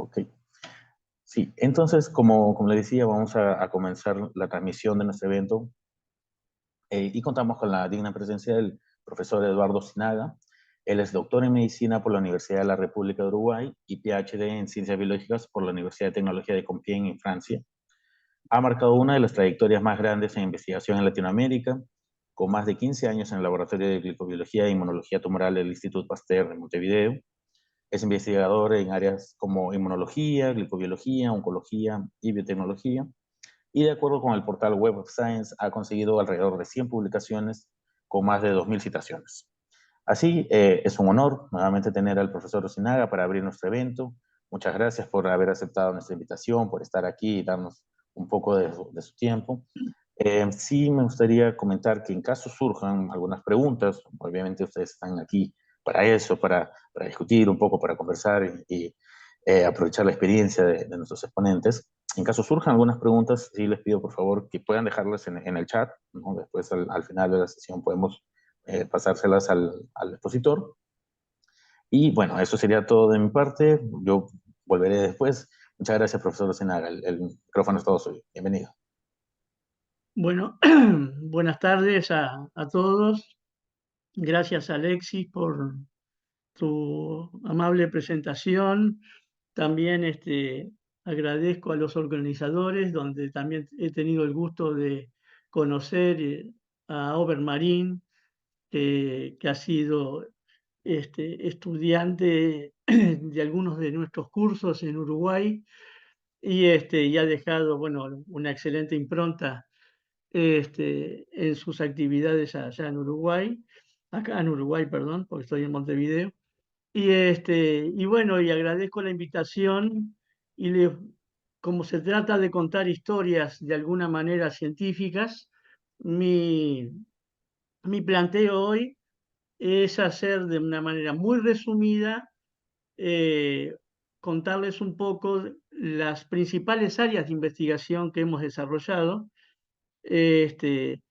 Ok. Sí, entonces, como le decía, vamos a comenzar la transmisión de nuestro evento y contamos con la digna presencia del profesor Eduardo Sinaga. Él es doctor en medicina por la Universidad de la República de Uruguay y PhD en ciencias biológicas por la Universidad de Tecnología de Compiègne en Francia. Ha marcado una de las trayectorias más grandes en investigación en Latinoamérica, con más de 15 años en el Laboratorio de Glicobiología e Inmunología Tumoral del Instituto Pasteur de Montevideo. Es investigador en áreas como inmunología, glicobiología, oncología y biotecnología. Y de acuerdo con el portal Web of Science, ha conseguido alrededor de 100 publicaciones con más de 2000 citaciones. Así, es un honor nuevamente tener al profesor Osinaga para abrir nuestro evento. Muchas gracias por haber aceptado nuestra invitación, por estar aquí y darnos un poco de su tiempo. Sí me gustaría comentar que en caso surjan algunas preguntas, obviamente ustedes están aquí para eso, para discutir un poco, para conversar y aprovechar la experiencia de nuestros exponentes. En caso surjan algunas preguntas, sí les pido por favor que puedan dejarlas en el chat, ¿no? Después al final de la sesión podemos pasárselas al expositor. Y bueno, eso sería todo de mi parte. Yo volveré después. Muchas gracias, profesor Senaga. El micrófono es todo suyo. Bienvenido. Bueno, buenas tardes a todos. Gracias, Alexis, por tu amable presentación. También agradezco a los organizadores, donde también he tenido el gusto de conocer a Obermarín, que ha sido estudiante de algunos de nuestros cursos en Uruguay y ha dejado, bueno, una excelente impronta en sus actividades allá en Uruguay, acá en Uruguay, perdón, porque estoy en Montevideo. Y bueno, y agradezco la invitación y como se trata de contar historias de alguna manera científicas, mi, mi planteo hoy es hacer de una manera muy resumida, eh, contarles un poco las principales áreas de investigación que hemos desarrollado, este,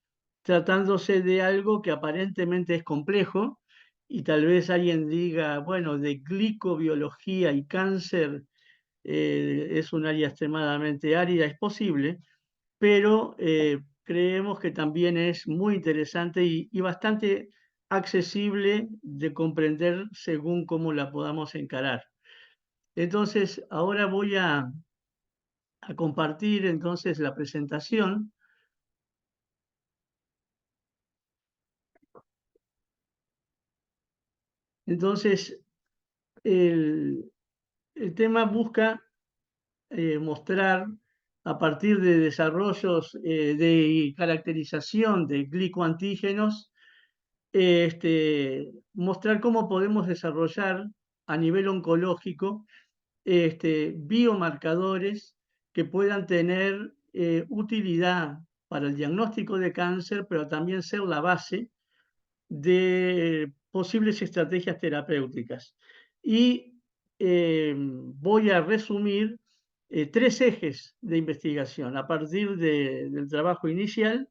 tratándose de algo que aparentemente es complejo, y tal vez alguien diga, bueno, de glicobiología y cáncer es un área extremadamente árida, es posible, pero creemos que también es muy interesante y bastante accesible de comprender según cómo la podamos encarar. Entonces, ahora voy a compartir entonces la presentación. Entonces, el, el tema busca mostrar a partir de desarrollos de caracterización de glicoantígenos, mostrar cómo podemos desarrollar a nivel oncológico biomarcadores que puedan tener utilidad para el diagnóstico de cáncer, pero también ser la base de posibles estrategias terapéuticas. Y voy a resumir tres ejes de investigación a partir del trabajo inicial.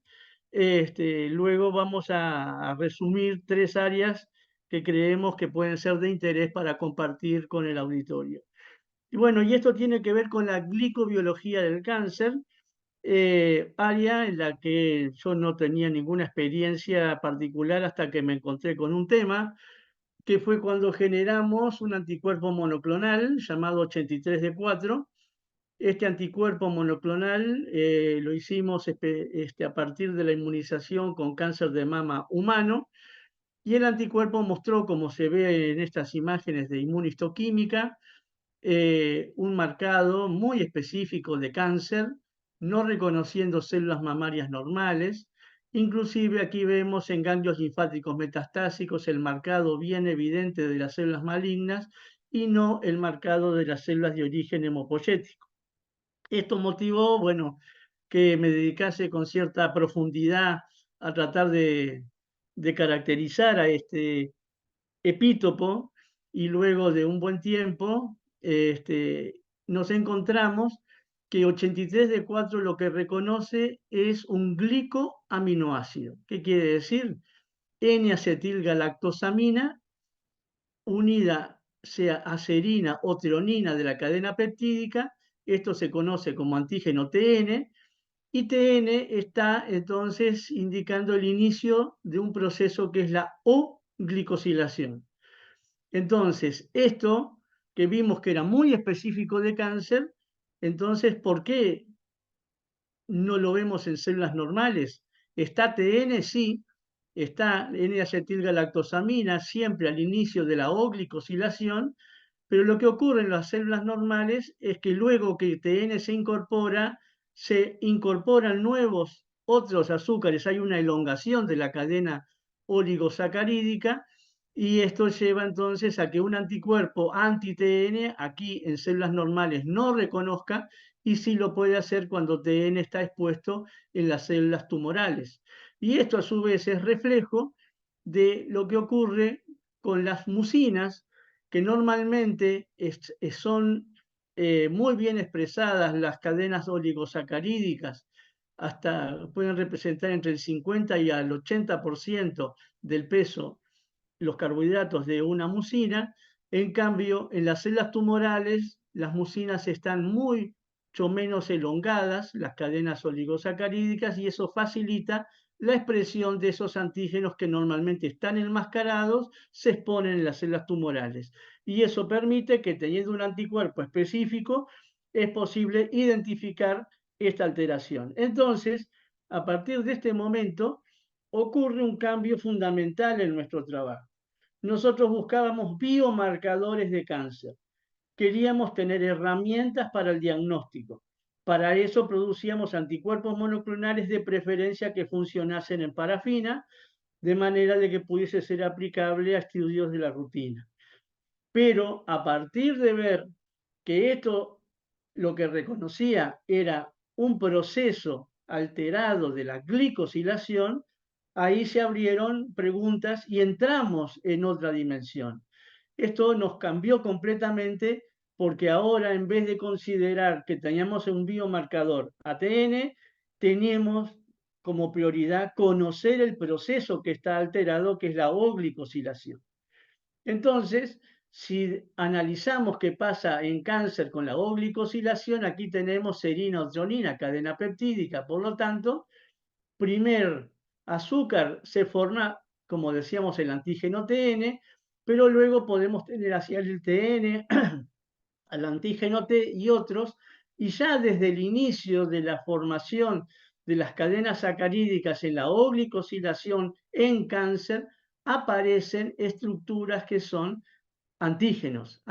Luego vamos a resumir tres áreas que creemos que pueden ser de interés para compartir con el auditorio. Y bueno, y esto tiene que ver con la glicobiología del cáncer, área en la que yo no tenía ninguna experiencia particular hasta que me encontré con un tema, que fue cuando generamos un anticuerpo monoclonal llamado 83D4. Este anticuerpo monoclonal lo hicimos a partir de la inmunización con cáncer de mama humano, y el anticuerpo mostró, como se ve en estas imágenes de inmunistoquímica, un marcado muy específico de cáncer, no reconociendo células mamarias normales. Inclusive aquí vemos en ganglios linfáticos metastásicos el marcado bien evidente de las células malignas y no el marcado de las células de origen hemopoyético. Esto motivó, bueno, que me dedicase con cierta profundidad a tratar de caracterizar a este epítopo, y luego de un buen tiempo nos encontramos que 83D4 lo que reconoce es un glicoaminoácido. ¿Qué quiere decir? N-acetilgalactosamina unida sea acerina o treonina de la cadena peptídica. Esto se conoce como antígeno TN, y TN está entonces indicando el inicio de un proceso que es la O-glicosilación. Entonces, esto que vimos que era muy específico de cáncer, entonces, ¿por qué no lo vemos en células normales? Está TN, sí, está N-acetilgalactosamina siempre al inicio de la O-glicosilación, pero lo que ocurre en las células normales es que luego que TN se incorporan nuevos otros azúcares, hay una elongación de la cadena oligosacarídica, y esto lleva entonces a que un anticuerpo anti-TN aquí en células normales no reconozca, y sí lo puede hacer cuando TN está expuesto en las células tumorales. Y esto a su vez es reflejo de lo que ocurre con las mucinas, que normalmente son muy bien expresadas las cadenas oligosacarídicas, hasta pueden representar entre el 50 y al 80% del peso los carbohidratos de una mucina. En cambio, en las células tumorales, las mucinas están mucho menos elongadas, las cadenas oligosacarídicas, y eso facilita la expresión de esos antígenos que normalmente están enmascarados, se exponen en las células tumorales. Y eso permite que, teniendo un anticuerpo específico, es posible identificar esta alteración. Entonces, a partir de este momento, ocurre un cambio fundamental en nuestro trabajo. Nosotros buscábamos biomarcadores de cáncer. Queríamos tener herramientas para el diagnóstico. Para eso producíamos anticuerpos monoclonales, de preferencia que funcionasen en parafina, de manera de que pudiese ser aplicable a estudios de la rutina. Pero a partir de ver que esto lo que reconocía era un proceso alterado de la glicosilación, ahí se abrieron preguntas y entramos en otra dimensión. Esto nos cambió completamente, porque ahora, en vez de considerar que teníamos un biomarcador ATN, teníamos como prioridad conocer el proceso que está alterado, que es la O-glicosilación. Entonces, si analizamos qué pasa en cáncer con la O-glicosilación, aquí tenemos serina o treonina, cadena peptídica. Por lo tanto, primer azúcar se forma, como decíamos, el antígeno TN, pero luego podemos tener hacia el TN, al antígeno T y otros, y ya desde el inicio de la formación de las cadenas sacarídicas en la O-glicosilación en cáncer, aparecen estructuras que son antígenos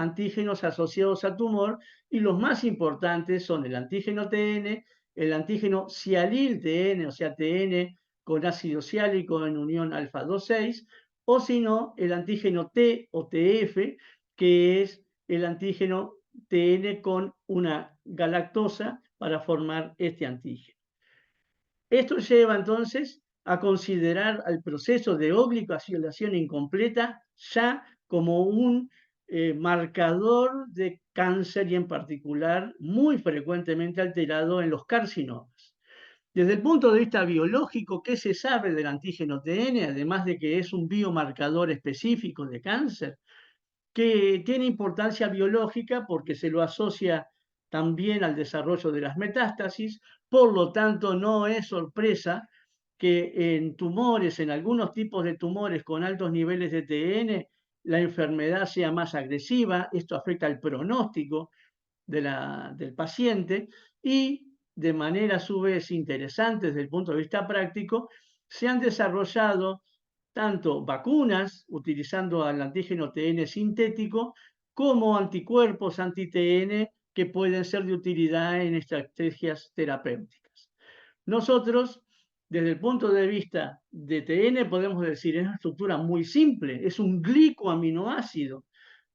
asociados a tumor, y los más importantes son el antígeno TN, el antígeno sialil TN, o sea, TN con ácido siálico en unión alfa 2,6, o si no, el antígeno T o TF, que es el antígeno TN con una galactosa para formar este antígeno. Esto lleva entonces a considerar al proceso de oglicosilación incompleta ya como un marcador de cáncer, y en particular muy frecuentemente alterado en los carcinomas. Desde el punto de vista biológico, ¿qué se sabe del antígeno TN? Además de que es un biomarcador específico de cáncer, que tiene importancia biológica porque se lo asocia también al desarrollo de las metástasis. Por lo tanto, no es sorpresa que en tumores, en algunos tipos de tumores con altos niveles de TN, la enfermedad sea más agresiva. Esto afecta al pronóstico del paciente, y de manera a su vez interesante desde el punto de vista práctico, se han desarrollado tanto vacunas utilizando al antígeno TN sintético, como anticuerpos anti-TN que pueden ser de utilidad en estrategias terapéuticas. Nosotros, desde el punto de vista de TN, podemos decir, es una estructura muy simple, es un glicoaminoácido,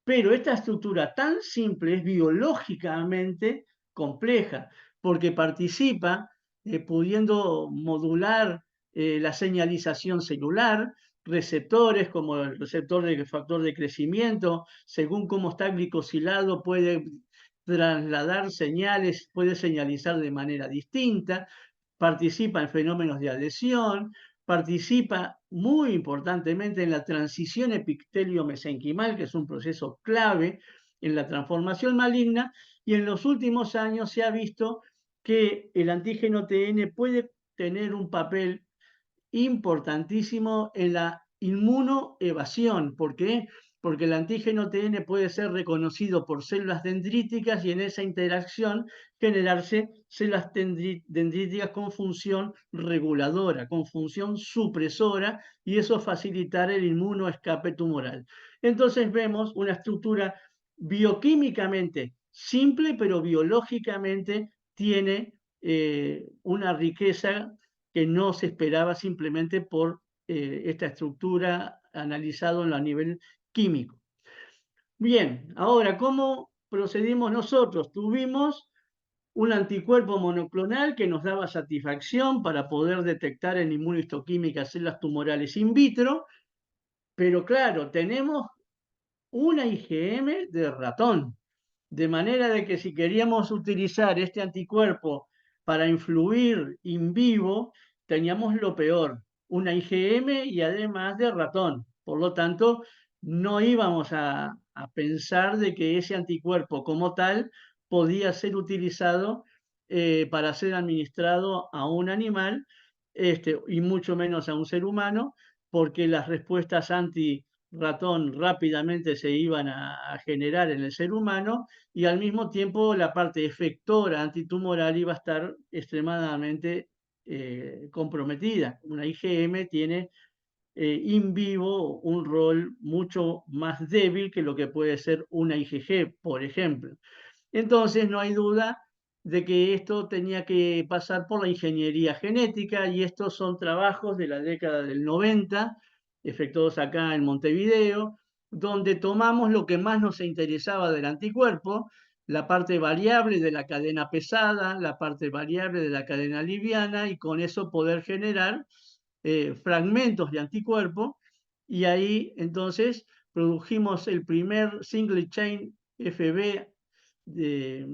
pero esta estructura tan simple es biológicamente compleja, porque participa pudiendo modular la señalización celular, receptores como el receptor de factor de crecimiento, según cómo está glicosilado, puede trasladar señales, puede señalizar de manera distinta, participa en fenómenos de adhesión, participa muy importantemente en la transición epitelio-mesenquimal, que es un proceso clave en la transformación maligna, y en los últimos años se ha visto que el antígeno TN puede tener un papel importantísimo en la inmunoevasión. ¿Por qué? Porque el antígeno TN puede ser reconocido por células dendríticas y en esa interacción generarse células dendríticas con función reguladora, con función supresora, y eso facilitar el inmunoescape tumoral. Entonces vemos una estructura bioquímicamente simple, pero biológicamente tiene una riqueza que no se esperaba simplemente por esta estructura analizado a nivel químico. Bien, ahora, ¿cómo procedimos nosotros? Tuvimos un anticuerpo monoclonal que nos daba satisfacción para poder detectar en inmunohistoquímica células tumorales in vitro, pero claro, tenemos una IgM de ratón, de manera de que si queríamos utilizar este anticuerpo para influir in vivo, teníamos lo peor, una IgM y además de ratón. Por lo tanto, no íbamos a pensar de que ese anticuerpo como tal podía ser utilizado para ser administrado a un animal, y mucho menos a un ser humano, porque las respuestas anti ratón rápidamente se iban a generar en el ser humano, y al mismo tiempo la parte efectora antitumoral iba a estar extremadamente comprometida. Una IgM tiene in vivo un rol mucho más débil que lo que puede ser una IgG, por ejemplo. Entonces no hay duda de que esto tenía que pasar por la ingeniería genética, y estos son trabajos de la década del 90, efectuados acá en Montevideo, donde tomamos lo que más nos interesaba del anticuerpo, la parte variable de la cadena pesada, la parte variable de la cadena liviana, y con eso poder generar fragmentos de anticuerpo, y ahí entonces produjimos el primer single chain FB de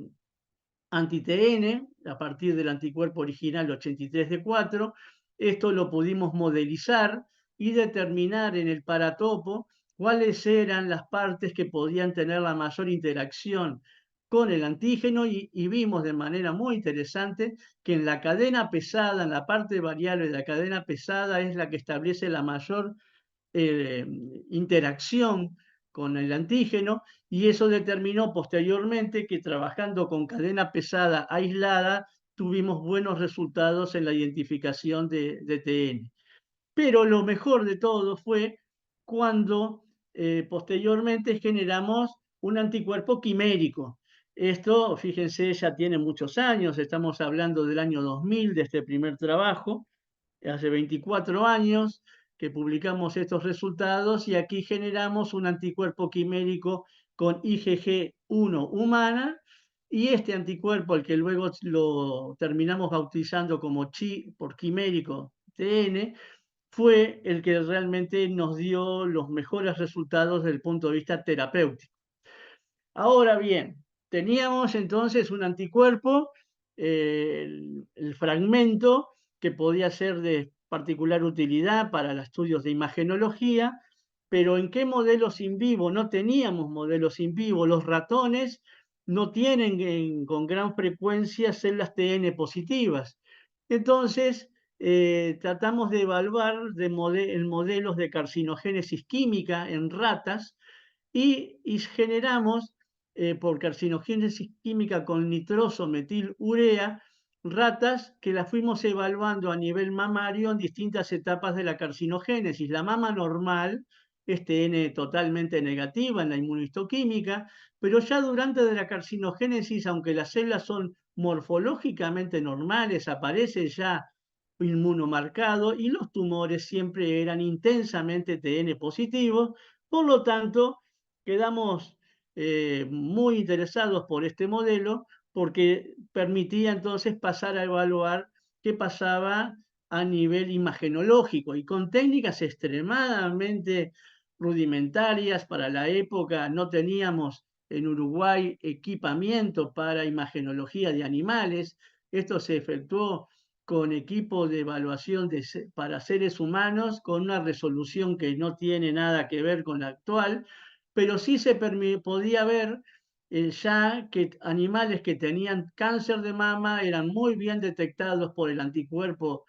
anti-TN a partir del anticuerpo original 83D4. Esto lo pudimos modelizar y determinar en el paratopo cuáles eran las partes que podían tener la mayor interacción con el antígeno, y vimos de manera muy interesante que en la cadena pesada, en la parte variable de la cadena pesada, es la que establece la mayor eh, interacción con el antígeno, y eso determinó posteriormente que trabajando con cadena pesada aislada tuvimos buenos resultados en la identificación de TN. Pero lo mejor de todo fue cuando posteriormente generamos un anticuerpo quimérico. Esto, fíjense, ya tiene muchos años, estamos hablando del año 2000, de este primer trabajo, hace 24 años que publicamos estos resultados, y aquí generamos un anticuerpo quimérico con IgG1 humana, y este anticuerpo, al que luego lo terminamos bautizando como chi por quimérico TN, fue el que realmente nos dio los mejores resultados desde el punto de vista terapéutico. Ahora bien, teníamos entonces un anticuerpo, el fragmento, que podía ser de particular utilidad para los estudios de imagenología, pero ¿en qué modelos in vivo? No teníamos modelos in vivo. Los ratones no tienen con gran frecuencia células TN positivas. Entonces, tratamos de evaluar en modelos de carcinogénesis química en ratas, y generamos por carcinogénesis química con nitroso metil urea, ratas que las fuimos evaluando a nivel mamario en distintas etapas de la carcinogénesis. La mama normal es TN totalmente negativa en la inmunohistoquímica, pero ya durante de la carcinogénesis, aunque las células son morfológicamente normales, aparece ya inmunomarcado, y los tumores siempre eran intensamente TN positivos. Por lo tanto, quedamos muy interesados por este modelo, porque permitía entonces pasar a evaluar qué pasaba a nivel imagenológico, y con técnicas extremadamente rudimentarias para la época. No teníamos en Uruguay equipamiento para imagenología de animales. Esto se efectuó con equipo de evaluación para seres humanos, con una resolución que no tiene nada que ver con la actual, pero sí se podía ver ya que animales que tenían cáncer de mama eran muy bien detectados por el anticuerpo,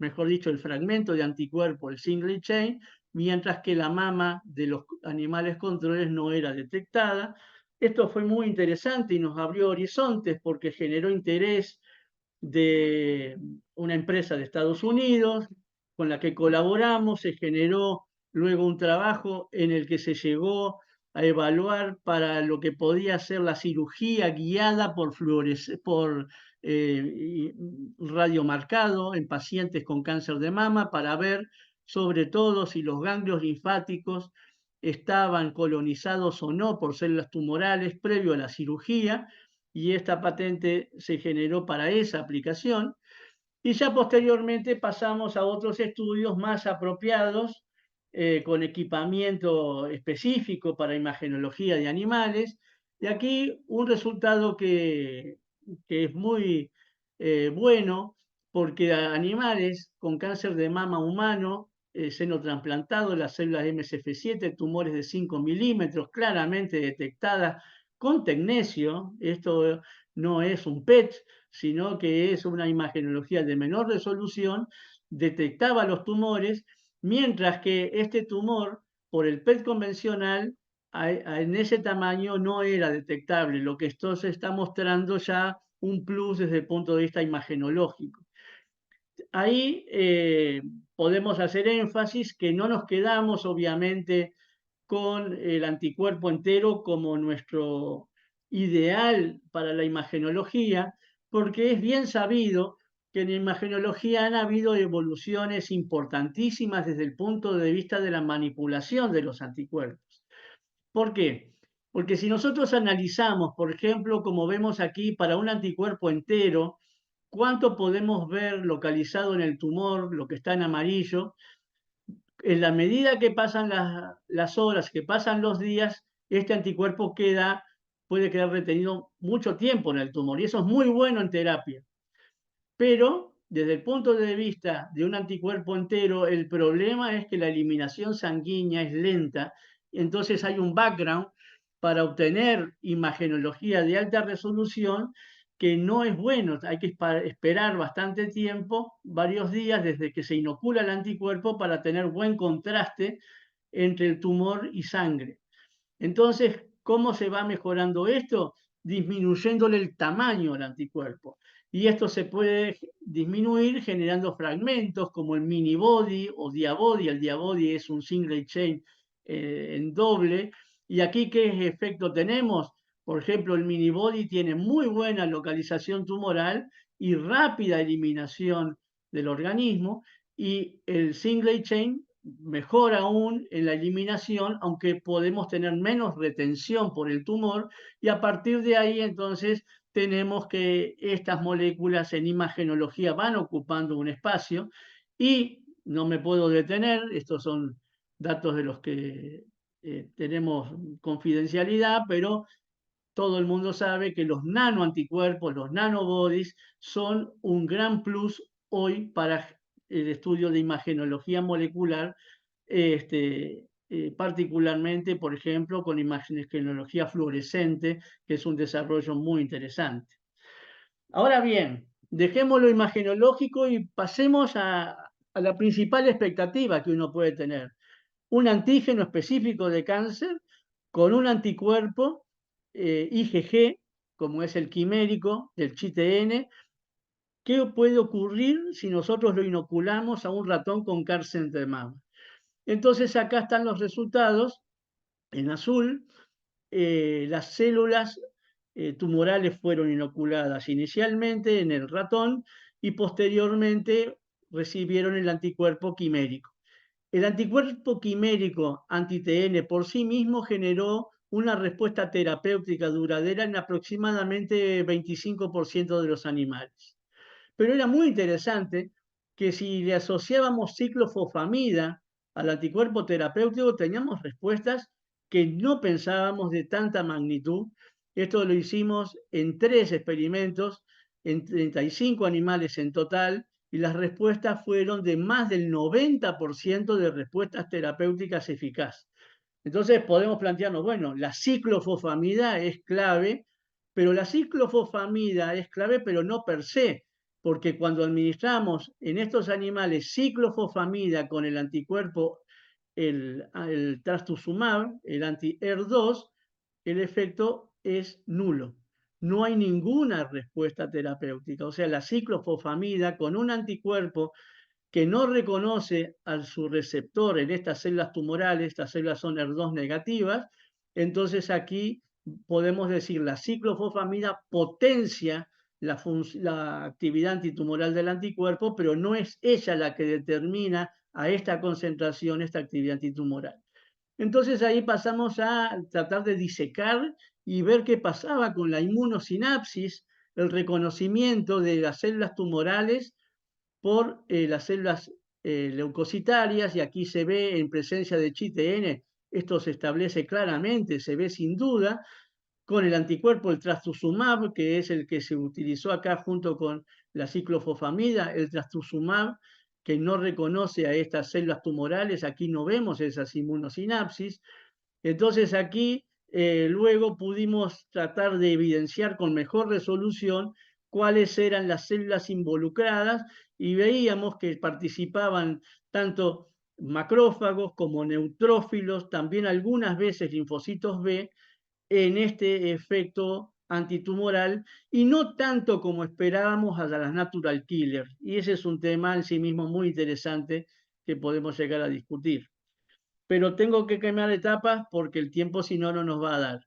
mejor dicho, el fragmento de anticuerpo, el single chain, mientras que la mama de los animales controles no era detectada. Esto fue muy interesante y nos abrió horizontes porque generó interés de una empresa de Estados Unidos con la que colaboramos. Se generó luego un trabajo en el que se llegó a evaluar para lo que podía ser la cirugía guiada por radiomarcado en pacientes con cáncer de mama para ver sobre todo si los ganglios linfáticos estaban colonizados o no por células tumorales previo a la cirugía, y esta patente se generó para esa aplicación. Y ya posteriormente pasamos a otros estudios más apropiados, con equipamiento específico para imagenología de animales. Y aquí un resultado que es muy bueno, porque a animales con cáncer de mama humano, seno trasplantado, las células MSF7, tumores de 5 milímetros, claramente detectadas con tecnesio. Esto no es un PET, sino que es una imagenología de menor resolución, detectaba los tumores, mientras que este tumor, por el PET convencional, en ese tamaño no era detectable, lo que esto se está mostrando ya un plus desde el punto de vista imagenológico. Ahí podemos hacer énfasis que no nos quedamos, obviamente, con el anticuerpo entero como nuestro ideal para la imagenología, porque es bien sabido que en imagenología han habido evoluciones importantísimas desde el punto de vista de la manipulación de los anticuerpos. ¿Por qué? Porque si nosotros analizamos, por ejemplo, como vemos aquí, para un anticuerpo entero, cuánto podemos ver localizado en el tumor, lo que está en amarillo, en la medida que pasan las horas, que pasan los días, este anticuerpo puede quedar retenido mucho tiempo en el tumor, y eso es muy bueno en terapia. Pero desde el punto de vista de un anticuerpo entero, el problema es que la eliminación sanguínea es lenta, entonces hay un background para obtener imagenología de alta resolución que no es bueno. Hay que esperar bastante tiempo, varios días desde que se inocula el anticuerpo, para tener buen contraste entre el tumor y sangre. Entonces, ¿cómo se va mejorando esto? Disminuyéndole el tamaño al anticuerpo. Y esto se puede disminuir generando fragmentos como el mini body o diabody. El diabody es un single chain en doble. Y aquí, ¿qué efecto tenemos? Por ejemplo, el mini body tiene muy buena localización tumoral y rápida eliminación del organismo, y el single chain mejor aún en la eliminación, aunque podemos tener menos retención por el tumor, y a partir de ahí entonces tenemos que estas moléculas en imagenología van ocupando un espacio, y no me puedo detener, estos son datos de los que tenemos confidencialidad, pero todo el mundo sabe que los nanoanticuerpos, los nanobodies, son un gran plus hoy para el estudio de imagenología molecular, particularmente, por ejemplo, con imagenología fluorescente, que es un desarrollo muy interesante. Ahora bien, dejemos lo imagenológico y pasemos a la principal expectativa que uno puede tener. Un antígeno específico de cáncer con un anticuerpo IgG, como es el quimérico del ChTN. ¿Qué puede ocurrir si nosotros lo inoculamos a un ratón con cáncer de mama? Entonces acá están los resultados en azul. Las células tumorales fueron inoculadas inicialmente en el ratón y posteriormente recibieron el anticuerpo quimérico. El anticuerpo quimérico anti-TN por sí mismo generó una respuesta terapéutica duradera en aproximadamente 25% de los animales. Pero era muy interesante que si le asociábamos ciclofosfamida al anticuerpo terapéutico, teníamos respuestas que no pensábamos de tanta magnitud. Esto lo hicimos en 3 experimentos en 35 animales en total, y las respuestas fueron de más del 90% de respuestas terapéuticas eficaces. Entonces podemos plantearnos, bueno, la ciclofosfamida es clave, pero la ciclofosfamida es clave, pero no per se, porque cuando administramos en estos animales ciclofosfamida con el anticuerpo, el trastuzumab, el anti-ER2, el efecto es nulo. No hay ninguna respuesta terapéutica. O sea, la ciclofosfamida con un anticuerpo que no reconoce a su receptor en estas células tumorales, estas células son ER2 negativas, entonces aquí podemos decir la ciclofosfamida potencia la actividad antitumoral del anticuerpo, pero no es ella la que determina a esta concentración esta actividad antitumoral. Entonces ahí pasamos a tratar de disecar y ver qué pasaba con la inmunosinapsis, el reconocimiento de las células tumorales por las células leucocitarias, y aquí se ve en presencia de ChTN, esto se establece claramente, se ve sin duda, con el anticuerpo, el trastuzumab, que es el que se utilizó acá junto con la ciclofosfamida, el trastuzumab, que no reconoce a estas células tumorales, aquí no vemos esas inmunosinapsis. Entonces aquí luego pudimos tratar de evidenciar con mejor resolución cuáles eran las células involucradas y veíamos que participaban tanto macrófagos como neutrófilos, también algunas veces linfocitos B, en este efecto antitumoral y no tanto como esperábamos a las natural killers. Y ese es un tema en sí mismo muy interesante que podemos llegar a discutir. Pero tengo que quemar etapas porque el tiempo si no, no nos va a dar.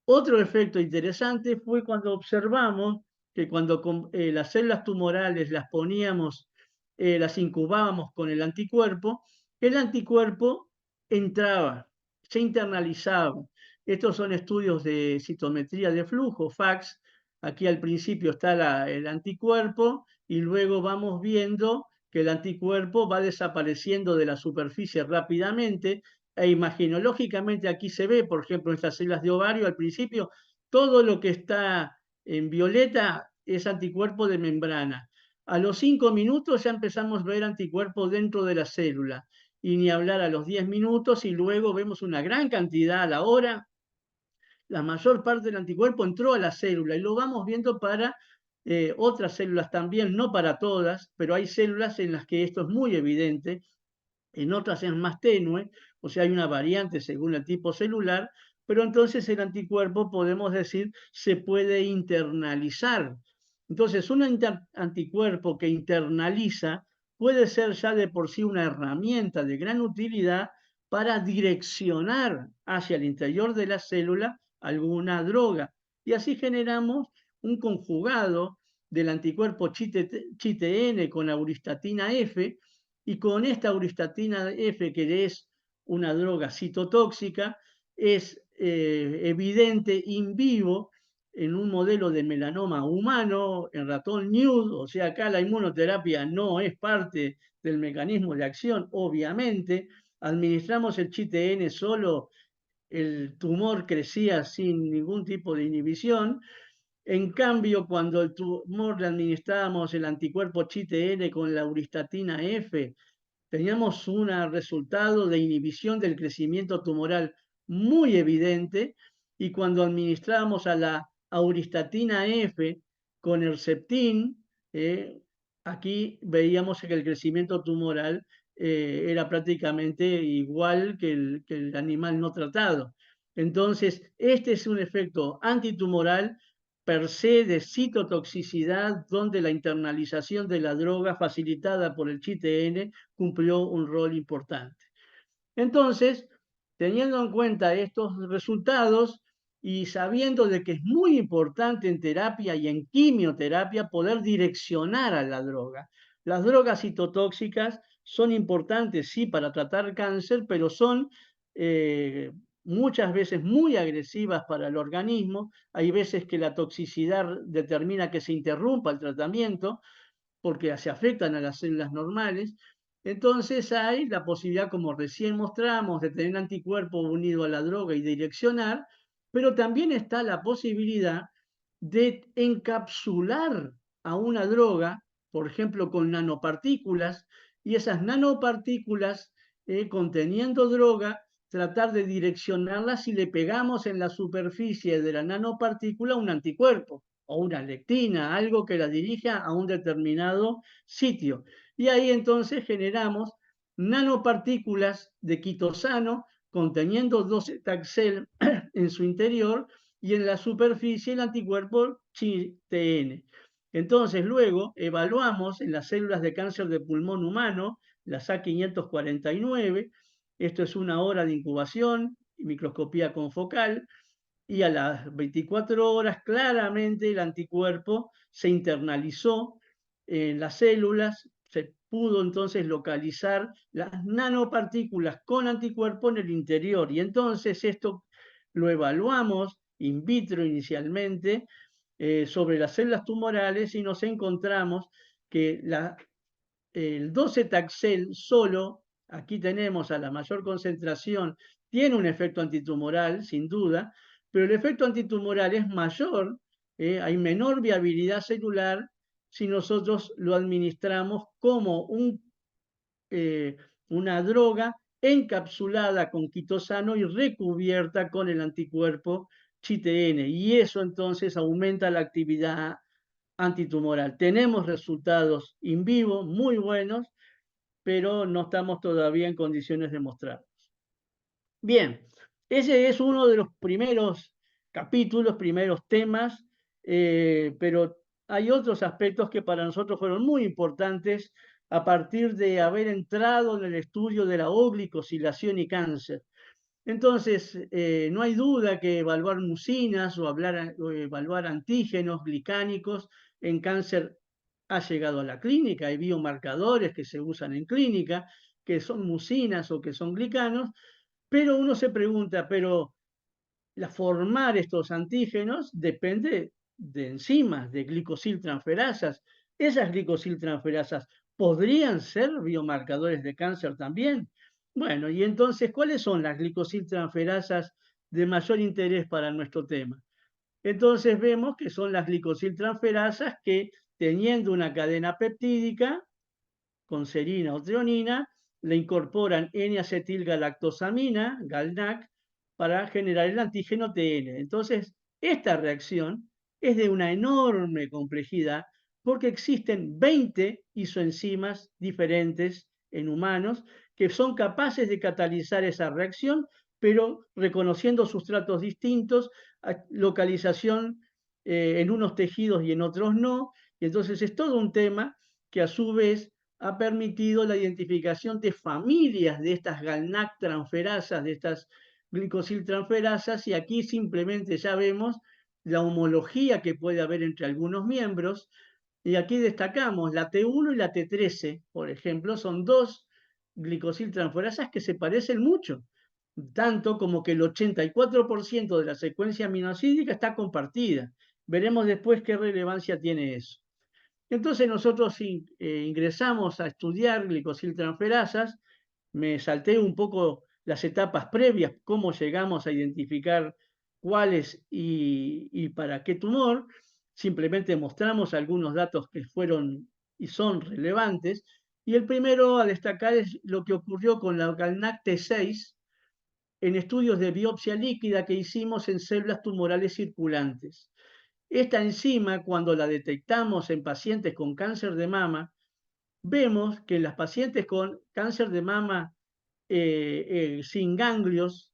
Otro efecto interesante fue cuando observamos que cuando las células tumorales las poníamos, las incubábamos con el anticuerpo entraba, se internalizaba. Estos son estudios de citometría de flujo, FACS. Aquí al principio está el anticuerpo y luego vamos viendo que el anticuerpo va desapareciendo de la superficie rápidamente e imaginológicamente aquí se ve, por ejemplo, en estas células de ovario, al principio, todo lo que está en violeta es anticuerpo de membrana. A los 5 minutos ya empezamos a ver anticuerpos dentro de la célula, y ni hablar a los 10 minutos, y luego vemos una gran cantidad a la hora. La mayor parte del anticuerpo entró a la célula, y lo vamos viendo para otras células también, no para todas, pero hay células en las que esto es muy evidente, en otras es más tenue, o sea, hay una variante según el tipo celular, pero entonces el anticuerpo, podemos decir, se puede internalizar. Entonces, un anticuerpo que internaliza puede ser ya de por sí una herramienta de gran utilidad para direccionar hacia el interior de la célula alguna droga. Y así generamos un conjugado del anticuerpo ChTN con auristatina F, y con esta auristatina F, que es una droga citotóxica, es evidente in vivo en un modelo de melanoma humano, en ratón nude, o sea, acá la inmunoterapia no es parte del mecanismo de acción, obviamente. Administramos el ChTN solo, el tumor crecía sin ningún tipo de inhibición. En cambio, cuando el tumor le administrábamos el anticuerpo ChTN con la auristatina F, teníamos un resultado de inhibición del crecimiento tumoral muy evidente, y cuando administrábamos a la auristatina F con Herceptin, aquí veíamos que el crecimiento tumoral era prácticamente igual que el animal no tratado. Entonces, este es un efecto antitumoral per se de citotoxicidad, donde la internalización de la droga facilitada por el ChTN cumplió un rol importante. Entonces, teniendo en cuenta estos resultados y sabiendo de que es muy importante en terapia y en quimioterapia poder direccionar a la droga. Las drogas citotóxicas son importantes, sí, para tratar cáncer, pero son muchas veces muy agresivas para el organismo. Hay veces que la toxicidad determina que se interrumpa el tratamiento porque se afectan a las células normales. Entonces hay la posibilidad, como recién mostramos, de tener anticuerpo unido a la droga y direccionar, pero también está la posibilidad de encapsular a una droga, por ejemplo, con nanopartículas, y esas nanopartículas conteniendo droga, tratar de direccionarlas si le pegamos en la superficie de la nanopartícula un anticuerpo o una lectina, algo que la dirija a un determinado sitio. Y ahí entonces generamos nanopartículas de quitosano conteniendo 12-taxel en su interior y en la superficie el anticuerpo ChTN. Entonces, luego evaluamos en las células de cáncer de pulmón humano, las A549, esto es una hora de incubación, microscopía confocal, y a las 24 horas claramente el anticuerpo se internalizó en las células, se pudo entonces localizar las nanopartículas con anticuerpo en el interior. Y entonces esto lo evaluamos in vitro inicialmente sobre las células tumorales y nos encontramos que el 12-taxel solo, aquí tenemos a la mayor concentración, tiene un efecto antitumoral, sin duda, pero el efecto antitumoral es mayor, hay menor viabilidad celular si nosotros lo administramos como una droga encapsulada con quitosano y recubierta con el anticuerpo ChTN. Y eso entonces aumenta la actividad antitumoral. Tenemos resultados in vivo muy buenos, pero no estamos todavía en condiciones de mostrarlos. Bien, ese es uno de los primeros capítulos, primeros temas, pero hay otros aspectos que para nosotros fueron muy importantes a partir de haber entrado en el estudio de la oglicosilación y cáncer. Entonces, no hay duda que evaluar mucinas o evaluar antígenos glicánicos en cáncer ha llegado a la clínica. Hay biomarcadores que se usan en clínica, que son mucinas o que son glicanos, pero uno se pregunta, pero formar estos antígenos depende de enzimas, de glicosiltransferasas. Esas glicosiltransferasas podrían ser biomarcadores de cáncer también. Bueno, y entonces, ¿cuáles son las glicosiltransferasas de mayor interés para nuestro tema? Entonces vemos que son las glicosiltransferasas que, teniendo una cadena peptídica, con serina o treonina, le incorporan N-acetilgalactosamina, GalNAc, para generar el antígeno TN. Entonces, esta reacción es de una enorme complejidad porque existen 20 isoenzimas diferentes en humanos que son capaces de catalizar esa reacción, pero reconociendo sustratos distintos, localización en unos tejidos y en otros no. Y entonces es todo un tema que a su vez ha permitido la identificación de familias de estas GalNAc transferasas, de estas glicosiltransferasas, y aquí simplemente ya vemos la homología que puede haber entre algunos miembros, y aquí destacamos la T1 y la T13, por ejemplo, son dos glicosiltransferasas que se parecen mucho, tanto como que el 84% de la secuencia aminoácidica está compartida. Veremos después qué relevancia tiene eso. Entonces nosotros ingresamos a estudiar glicosiltransferasas, me salté un poco las etapas previas, cómo llegamos a identificar cuáles y para qué tumor, simplemente mostramos algunos datos que fueron y son relevantes, y el primero a destacar es lo que ocurrió con la GalNAc T6 en estudios de biopsia líquida que hicimos en células tumorales circulantes. Esta enzima, cuando la detectamos en pacientes con cáncer de mama, vemos que en las pacientes con cáncer de mama sin ganglios,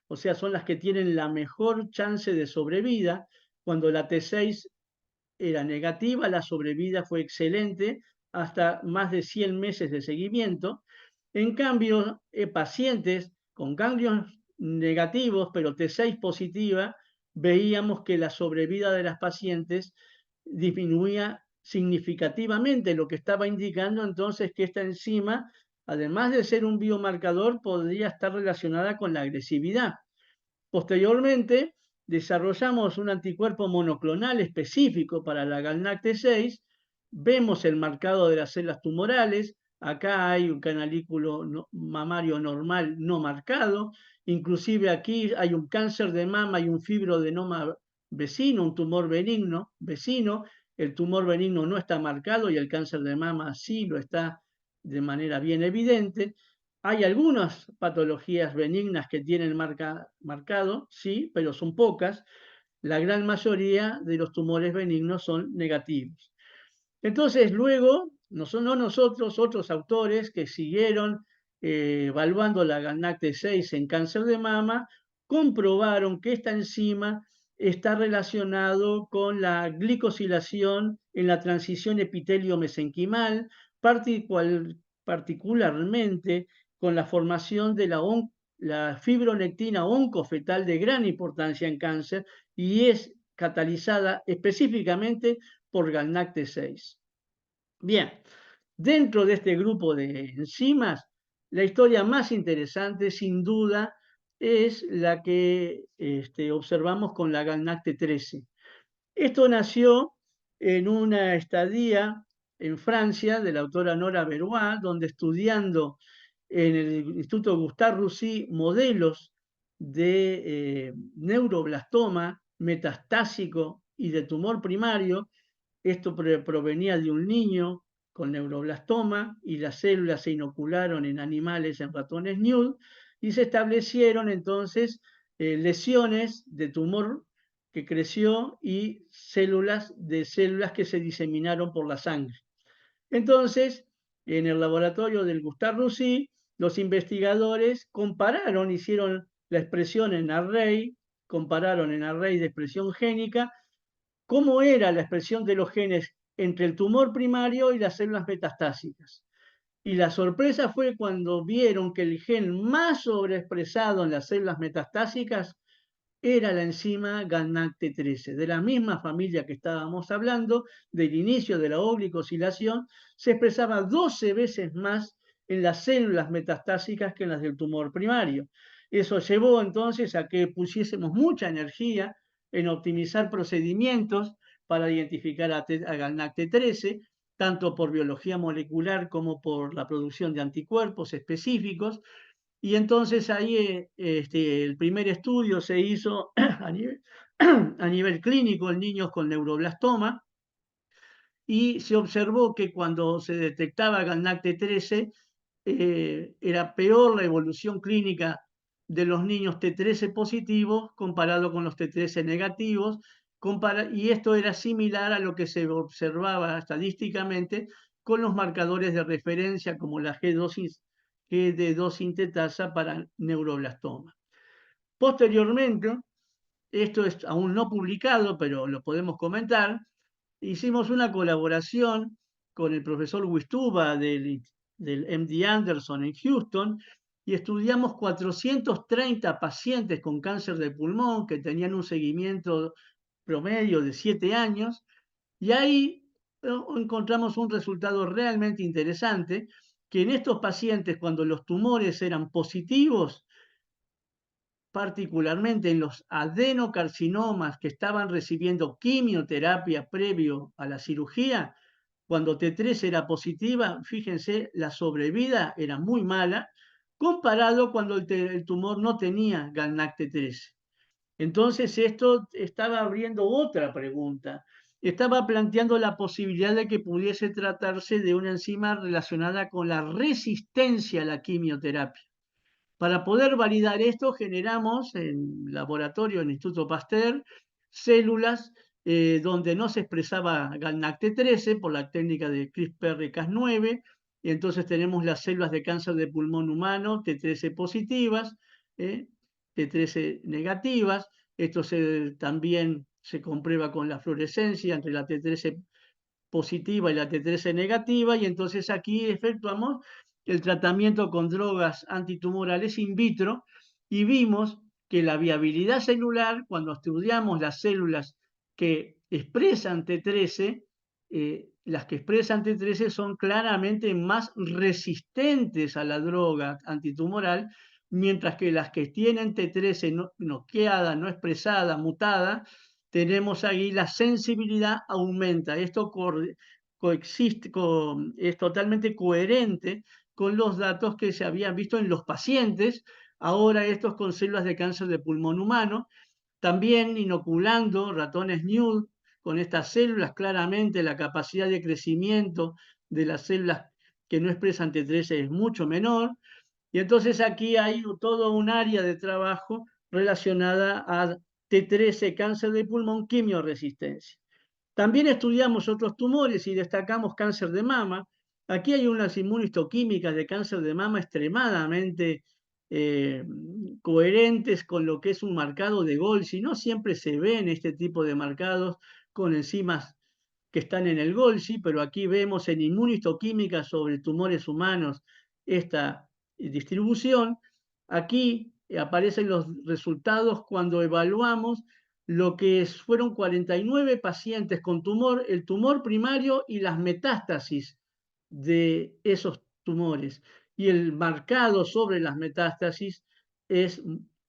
o sea, son las que tienen la mejor chance de sobrevida, cuando la T6 era negativa, la sobrevida fue excelente, hasta más de 100 meses de seguimiento. En cambio, pacientes con ganglios negativos, pero T6 positiva, veíamos que la sobrevida de las pacientes disminuía significativamente, lo que estaba indicando entonces que esta enzima, además de ser un biomarcador, podría estar relacionada con la agresividad. Posteriormente, desarrollamos un anticuerpo monoclonal específico para la GalNAc-T6, vemos el marcado de las células tumorales, acá hay un canalículo mamario normal no marcado, inclusive aquí hay un cáncer de mama y un fibroadenoma vecino, un tumor benigno vecino, el tumor benigno no está marcado y el cáncer de mama sí lo está de manera bien evidente. Hay algunas patologías benignas que tienen marcado, sí, pero son pocas. La gran mayoría de los tumores benignos son negativos. Entonces, luego, no nosotros, otros autores que siguieron evaluando la galnacte-6 en cáncer de mama, comprobaron que esta enzima está relacionado con la glicosilación en la transición epitelio-mesenquimal, particularmente con la formación de la fibronectina oncofetal de gran importancia en cáncer y es catalizada específicamente por galnacte-6. Bien, dentro de este grupo de enzimas, la historia más interesante, sin duda, es la que observamos con la galnacte-13. Esto nació en una estadía en Francia de la autora Nora Berois, donde estudiando en el Instituto Gustave Roussy modelos de neuroblastoma metastásico y de tumor primario. Esto provenía de un niño con neuroblastoma y las células se inocularon en animales, en ratones NUD, y se establecieron entonces lesiones de tumor que creció y células que se diseminaron por la sangre. Entonces, en el laboratorio del Gustave Roussy, los investigadores compararon, hicieron la expresión en array, compararon en array de expresión génica cómo era la expresión de los genes entre el tumor primario y las células metastásicas. Y la sorpresa fue cuando vieron que el gen más sobreexpresado en las células metastásicas era la enzima galnacte-13, de la misma familia que estábamos hablando, del inicio de la oglicosilación, se expresaba 12 veces más en las células metastásicas que en las del tumor primario. Eso llevó entonces a que pusiésemos mucha energía en optimizar procedimientos para identificar a galnacte-13, tanto por biología molecular como por la producción de anticuerpos específicos, y entonces ahí el primer estudio se hizo a nivel clínico en niños con neuroblastoma y se observó que cuando se detectaba galnacte-13 era peor la evolución clínica de los niños T13 positivos comparado con los T13 negativos, y esto era similar a lo que se observaba estadísticamente con los marcadores de referencia como la GD2 sintetasa para neuroblastoma. Posteriormente, esto es aún no publicado, pero lo podemos comentar, hicimos una colaboración con el profesor Wistuba del MD Anderson en Houston y estudiamos 430 pacientes con cáncer de pulmón que tenían un seguimiento promedio de 7 años y ahí encontramos un resultado realmente interesante, que en estos pacientes cuando los tumores eran positivos, particularmente en los adenocarcinomas que estaban recibiendo quimioterapia previo a la cirugía, cuando T3 era positiva, fíjense, la sobrevida era muy mala, comparado cuando el tumor no tenía galnacte-13. Entonces esto estaba abriendo otra pregunta. Estaba planteando la posibilidad de que pudiese tratarse de una enzima relacionada con la resistencia a la quimioterapia. Para poder validar esto, generamos en laboratorio, en el Instituto Pasteur, células donde no se expresaba galnacte-13 por la técnica de CRISPR-Cas9, y entonces tenemos las células de cáncer de pulmón humano, T13 positivas, T13 negativas. Esto también se comprueba con la fluorescencia entre la T13 positiva y la T13 negativa, y entonces aquí efectuamos el tratamiento con drogas antitumorales in vitro y vimos que la viabilidad celular, cuando estudiamos las células que expresan T13, las que expresan T13 son claramente más resistentes a la droga antitumoral, mientras que las que tienen T13 noqueada, no expresada, mutada, tenemos ahí la sensibilidad aumenta. Esto coexiste, es totalmente coherente con los datos que se habían visto en los pacientes, ahora estos con células de cáncer de pulmón humano, también inoculando ratones NUD con estas células, claramente la capacidad de crecimiento de las células que no expresan T13 es mucho menor. Y entonces aquí hay todo un área de trabajo relacionada a T13, cáncer de pulmón, quimioresistencia. También estudiamos otros tumores y destacamos cáncer de mama. Aquí hay unas inmunistoquímicas de cáncer de mama extremadamente eh, coherentes con lo que es un marcado de Golgi. No siempre se ven este tipo de marcados con enzimas que están en el Golgi, pero aquí vemos en inmunistoquímica sobre tumores humanos esta distribución. Aquí aparecen los resultados cuando evaluamos lo que fueron 49 pacientes con tumor, el tumor primario y las metástasis de esos tumores. Y el marcado sobre las metástasis es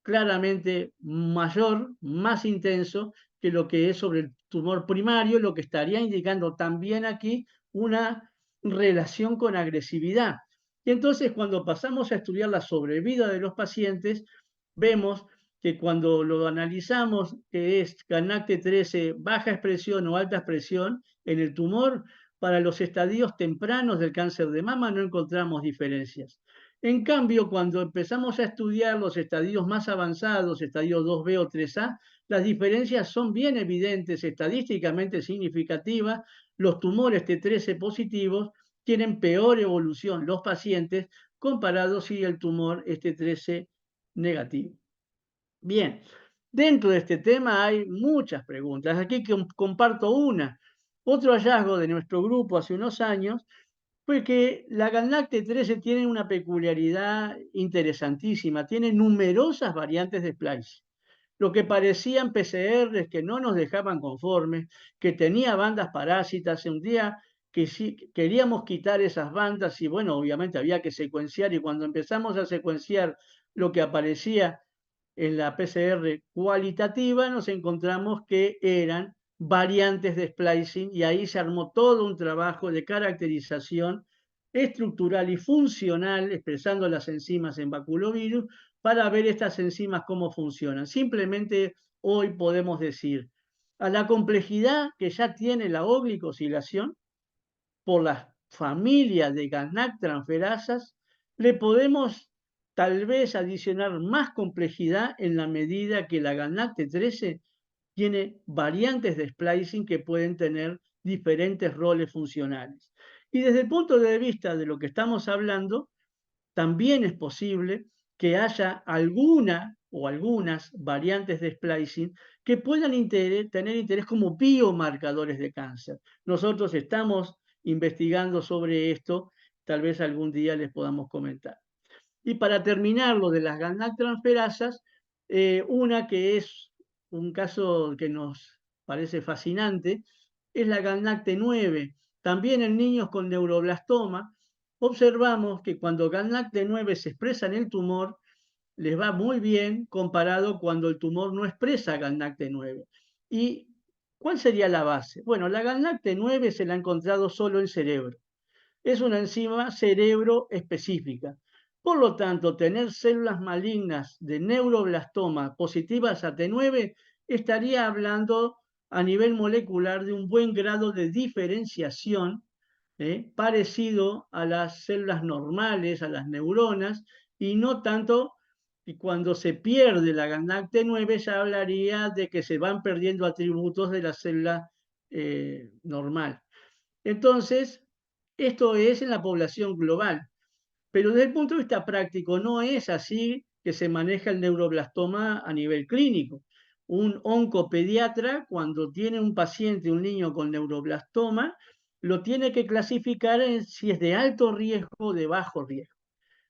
claramente mayor, más intenso que lo que es sobre el tumor primario, lo que estaría indicando también aquí una relación con agresividad. Y entonces cuando pasamos a estudiar la sobrevida de los pacientes, vemos que cuando lo analizamos, que es GANACT 13 baja expresión o alta expresión en el tumor, para los estadios tempranos del cáncer de mama no encontramos diferencias. En cambio, cuando empezamos a estudiar los estadios más avanzados, estadio 2B o 3A, las diferencias son bien evidentes, estadísticamente significativas. Los tumores T13 positivos tienen peor evolución los pacientes comparados si el tumor es T13 negativo. Bien, dentro de este tema hay muchas preguntas. Aquí comparto una. Otro hallazgo de nuestro grupo hace unos años fue que la GalNAc 13 tiene una peculiaridad interesantísima, tiene numerosas variantes de splice. Lo que parecían PCRs que no nos dejaban conformes, que tenía bandas parásitas. Un día que sí, queríamos quitar esas bandas y bueno, obviamente había que secuenciar y cuando empezamos a secuenciar lo que aparecía en la PCR cualitativa, nos encontramos que eran variantes de splicing y ahí se armó todo un trabajo de caracterización estructural y funcional, expresando las enzimas en baculovirus, para ver estas enzimas cómo funcionan. Simplemente hoy podemos decir, a la complejidad que ya tiene la oglicosilación por las familias de GalNAc transferasas, le podemos tal vez adicionar más complejidad en la medida que la GalNAc 13 tiene variantes de splicing que pueden tener diferentes roles funcionales. Y desde el punto de vista de lo que estamos hablando, también es posible que haya alguna o algunas variantes de splicing que puedan tener interés como biomarcadores de cáncer. Nosotros estamos investigando sobre esto, tal vez algún día les podamos comentar. Y para terminar lo de las GalNAc transferasas, una que es un caso que nos parece fascinante, es la GalNAc-T9. También en niños con neuroblastoma, observamos que cuando GalNAc-T9 se expresa en el tumor, les va muy bien comparado cuando el tumor no expresa GalNAc-T9. ¿Y cuál sería la base? Bueno, la GalNAc-T9 se la ha encontrado solo en cerebro. Es una enzima cerebro específica. Por lo tanto, tener células malignas de neuroblastoma positivas a T9 estaría hablando a nivel molecular de un buen grado de diferenciación, parecido a las células normales, a las neuronas, y no tanto que cuando se pierde la GalNAc-T9 ya hablaría de que se van perdiendo atributos de la célula normal. Entonces, esto es en la población global, pero desde el punto de vista práctico no es así que se maneja el neuroblastoma a nivel clínico. Un oncopediatra, cuando tiene un paciente, un niño con neuroblastoma, lo tiene que clasificar en si es de alto riesgo o de bajo riesgo.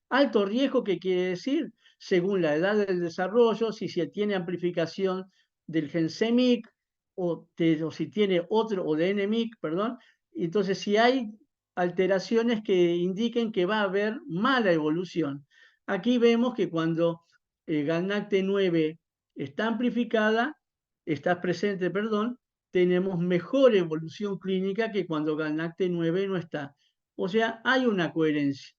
Alto riesgo, ¿qué quiere decir? Según la edad del desarrollo, si se tiene amplificación del gen CEMIC o si tiene otro, o de NMIC, perdón. Entonces, si hay alteraciones que indiquen que va a haber mala evolución. Aquí vemos que cuando GalNAc-T9 está amplificada, está presente, perdón, tenemos mejor evolución clínica que cuando GalNAc-T9 no está. O sea, hay una coherencia.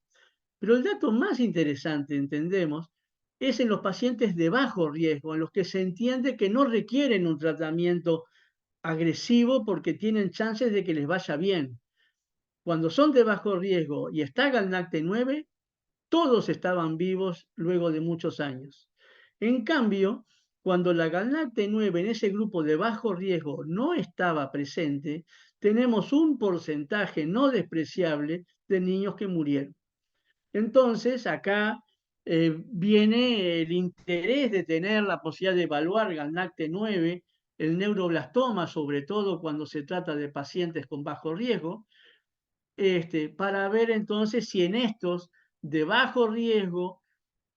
Pero el dato más interesante, entendemos, es en los pacientes de bajo riesgo, en los que se entiende que no requieren un tratamiento agresivo porque tienen chances de que les vaya bien. Cuando son de bajo riesgo y está Galnacte 9, todos estaban vivos luego de muchos años. En cambio, cuando la Galnacte 9 en ese grupo de bajo riesgo no estaba presente, tenemos un porcentaje no despreciable de niños que murieron. Entonces, acá viene el interés de tener la posibilidad de evaluar Galnacte 9, el neuroblastoma, sobre todo cuando se trata de pacientes con bajo riesgo, para ver entonces si en estos de bajo riesgo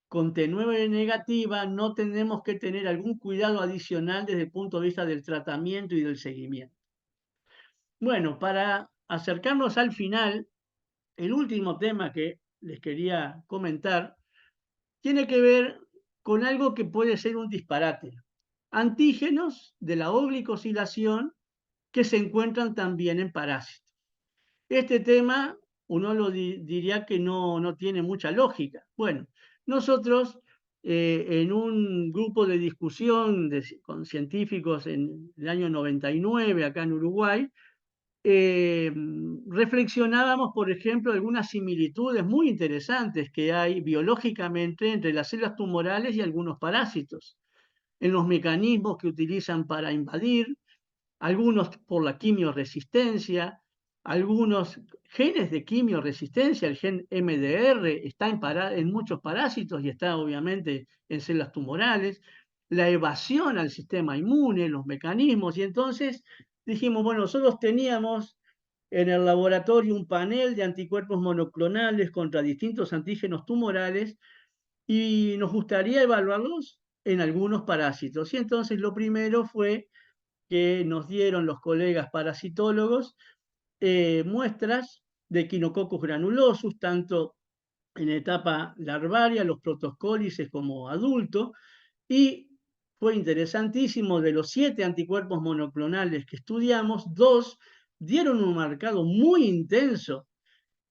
con T9 negativa no tenemos que tener algún cuidado adicional desde el punto de vista del tratamiento y del seguimiento. Bueno, para acercarnos al final, el último tema que les quería comentar tiene que ver con algo que puede ser un disparate. Antígenos de la oglicosilación que se encuentran también en parásitos. Este tema uno diría que no tiene mucha lógica. Bueno, nosotros en un grupo de discusión con científicos en el año 99 acá en Uruguay, reflexionábamos, por ejemplo, algunas similitudes muy interesantes que hay biológicamente entre las células tumorales y algunos parásitos, en los mecanismos que utilizan para invadir, algunos por la quimioresistencia, algunos genes de quimioresistencia, el gen MDR está en muchos parásitos y está obviamente en células tumorales, la evasión al sistema inmune, los mecanismos, y entonces dijimos, bueno, nosotros teníamos en el laboratorio un panel de anticuerpos monoclonales contra distintos antígenos tumorales y nos gustaría evaluarlos en algunos parásitos. Y entonces lo primero fue que nos dieron los colegas parasitólogos muestras de Echinococcus granulosus, tanto en etapa larvaria, los protoscólices como adulto, y fue interesantísimo, de los 7 anticuerpos monoclonales que estudiamos, 2 dieron un marcado muy intenso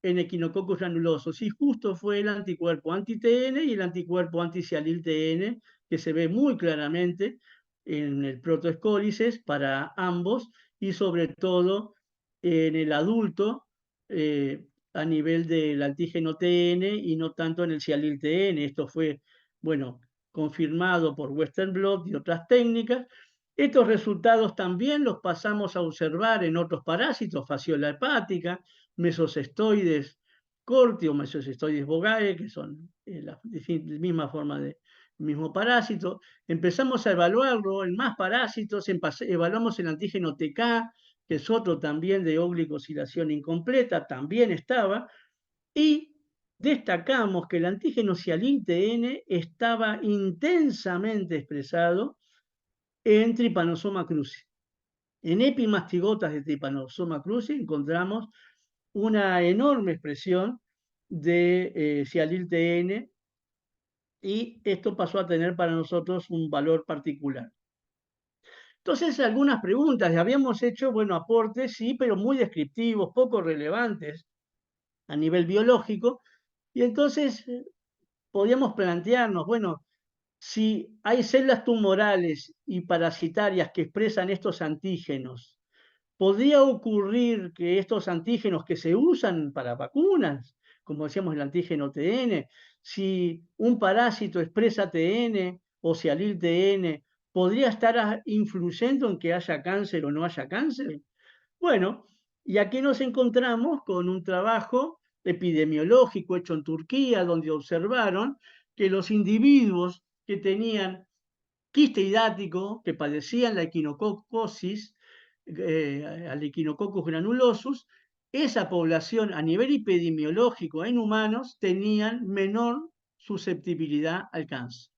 en Echinococcus granulosus, y justo fue el anticuerpo anti-TN y el anticuerpo anti-Sialil-TN, que se ve muy claramente en el protoescólices para ambos, y sobre todo en el adulto a nivel del antígeno TN y no tanto en el Sialil-TN. Esto fue, bueno, confirmado por Western blot y otras técnicas. Estos resultados también los pasamos a observar en otros parásitos, fasciola hepática, mesocestoides corti o mesocestoides bogae, que son la misma forma de mismo parásito. Empezamos a evaluarlo en más parásitos, evaluamos el antígeno TK, que es otro también de oglicosilación incompleta, también estaba, y destacamos que el antígeno Sialin-TN estaba intensamente expresado en Trypanosoma cruzi. En epimastigotas de Trypanosoma cruzi encontramos una enorme expresión de Sialil-TN, y esto pasó a tener para nosotros un valor particular. Entonces, algunas preguntas, habíamos hecho, bueno, aportes, sí, pero muy descriptivos, poco relevantes a nivel biológico, y entonces podíamos plantearnos, bueno, si hay células tumorales y parasitarias que expresan estos antígenos, ¿podría ocurrir que estos antígenos que se usan para vacunas, como decíamos el antígeno TN, si un parásito expresa TN o Sialil TN, podría estar influyendo en que haya cáncer o no haya cáncer? Bueno, y aquí nos encontramos con un trabajo epidemiológico hecho en Turquía, donde observaron que los individuos que tenían quiste hidático, que padecían la equinococosis, al Echinococcus granulosus, esa población a nivel epidemiológico en humanos tenían menor susceptibilidad al cáncer.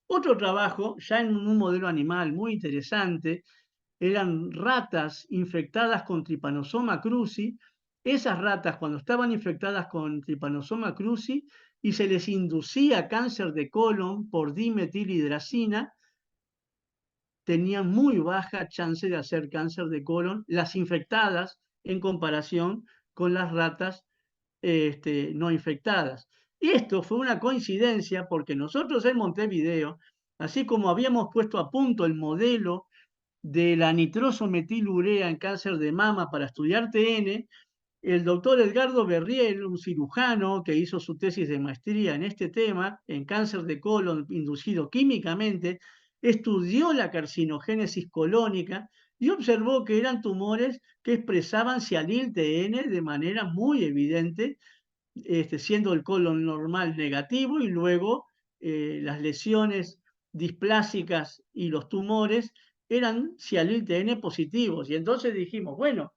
Otro trabajo, ya en un modelo animal muy interesante, eran ratas infectadas con Trypanosoma cruzi. Esas ratas, cuando estaban infectadas con Trypanosoma cruzi y se les inducía cáncer de colon por dimetilhidracina, tenían muy baja chance de hacer cáncer de colon, las infectadas en comparación con las ratas no infectadas. Y esto fue una coincidencia porque nosotros en Montevideo, así como habíamos puesto a punto el modelo de la nitrosometilurea en cáncer de mama para estudiar TN, el doctor Edgardo Berriel, un cirujano que hizo su tesis de maestría en este tema, en cáncer de colon inducido químicamente, estudió la carcinogénesis colónica y observó que eran tumores que expresaban Sialil-TN de manera muy evidente, siendo el colon normal negativo y luego las lesiones displásicas y los tumores eran Sialil-TN positivos. Y entonces dijimos, bueno,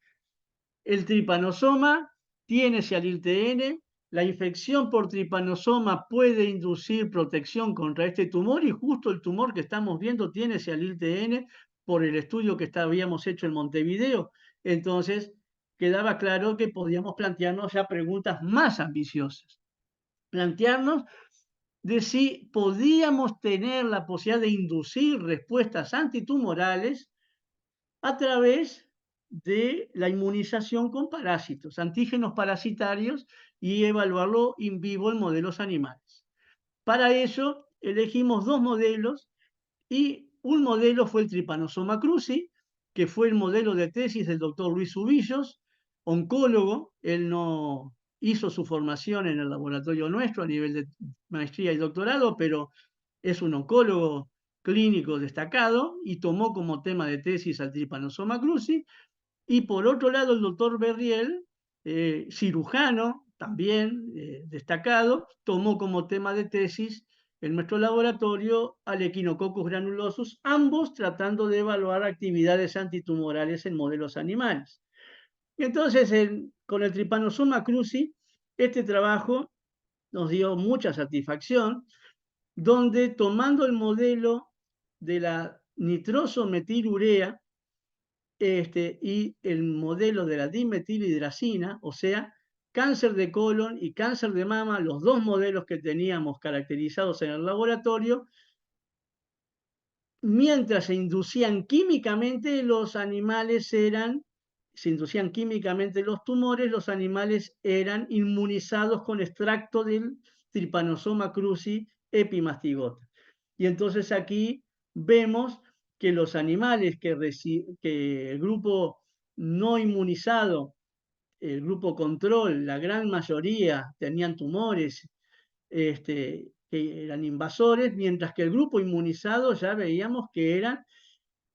el tripanosoma tiene Sialil-TN, la infección por tripanosoma puede inducir protección contra este tumor y justo el tumor que estamos viendo tiene Sialil-TN por el estudio que habíamos hecho en Montevideo. Entonces, quedaba claro que podíamos plantearnos ya preguntas más ambiciosas. Plantearnos de si podíamos tener la posibilidad de inducir respuestas antitumorales a través de la inmunización con parásitos, antígenos parasitarios, y evaluarlo in vivo en modelos animales. Para eso elegimos dos modelos y un modelo fue el Trypanosoma cruzi, que fue el modelo de tesis del doctor Luis Ubillos, oncólogo. Él no hizo su formación en el laboratorio nuestro a nivel de maestría y doctorado, pero es un oncólogo clínico destacado y tomó como tema de tesis al Trypanosoma cruzi. Y por otro lado, el doctor Berriel, cirujano también destacado, tomó como tema de tesis en nuestro laboratorio al Echinococcus granulosus, ambos tratando de evaluar actividades antitumorales en modelos animales. Y entonces, con el Trypanosoma cruzi, este trabajo nos dio mucha satisfacción, donde tomando el modelo de la nitrosometilurea, y el modelo de la dimetilhidracina, o sea, cáncer de colon y cáncer de mama, los dos modelos que teníamos caracterizados en el laboratorio, mientras se inducían químicamente los animales se inducían químicamente los tumores, los animales eran inmunizados con extracto del Trypanosoma cruzi epimastigota. Y entonces aquí vemos que los animales que el grupo no inmunizado, el grupo control, la gran mayoría tenían tumores que eran invasores, mientras que el grupo inmunizado ya veíamos que eran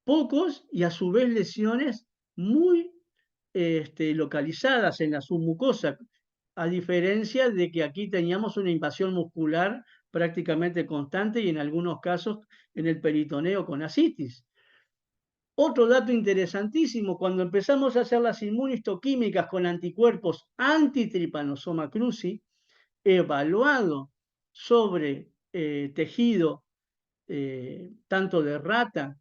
pocos y a su vez lesiones muy localizadas en la submucosa, a diferencia de que aquí teníamos una invasión muscular prácticamente constante y en algunos casos en el peritoneo con ascitis. Otro dato interesantísimo, cuando empezamos a hacer las inmunistoquímicas con anticuerpos anti-Trypanosoma cruzi, evaluado sobre tejido tanto de rata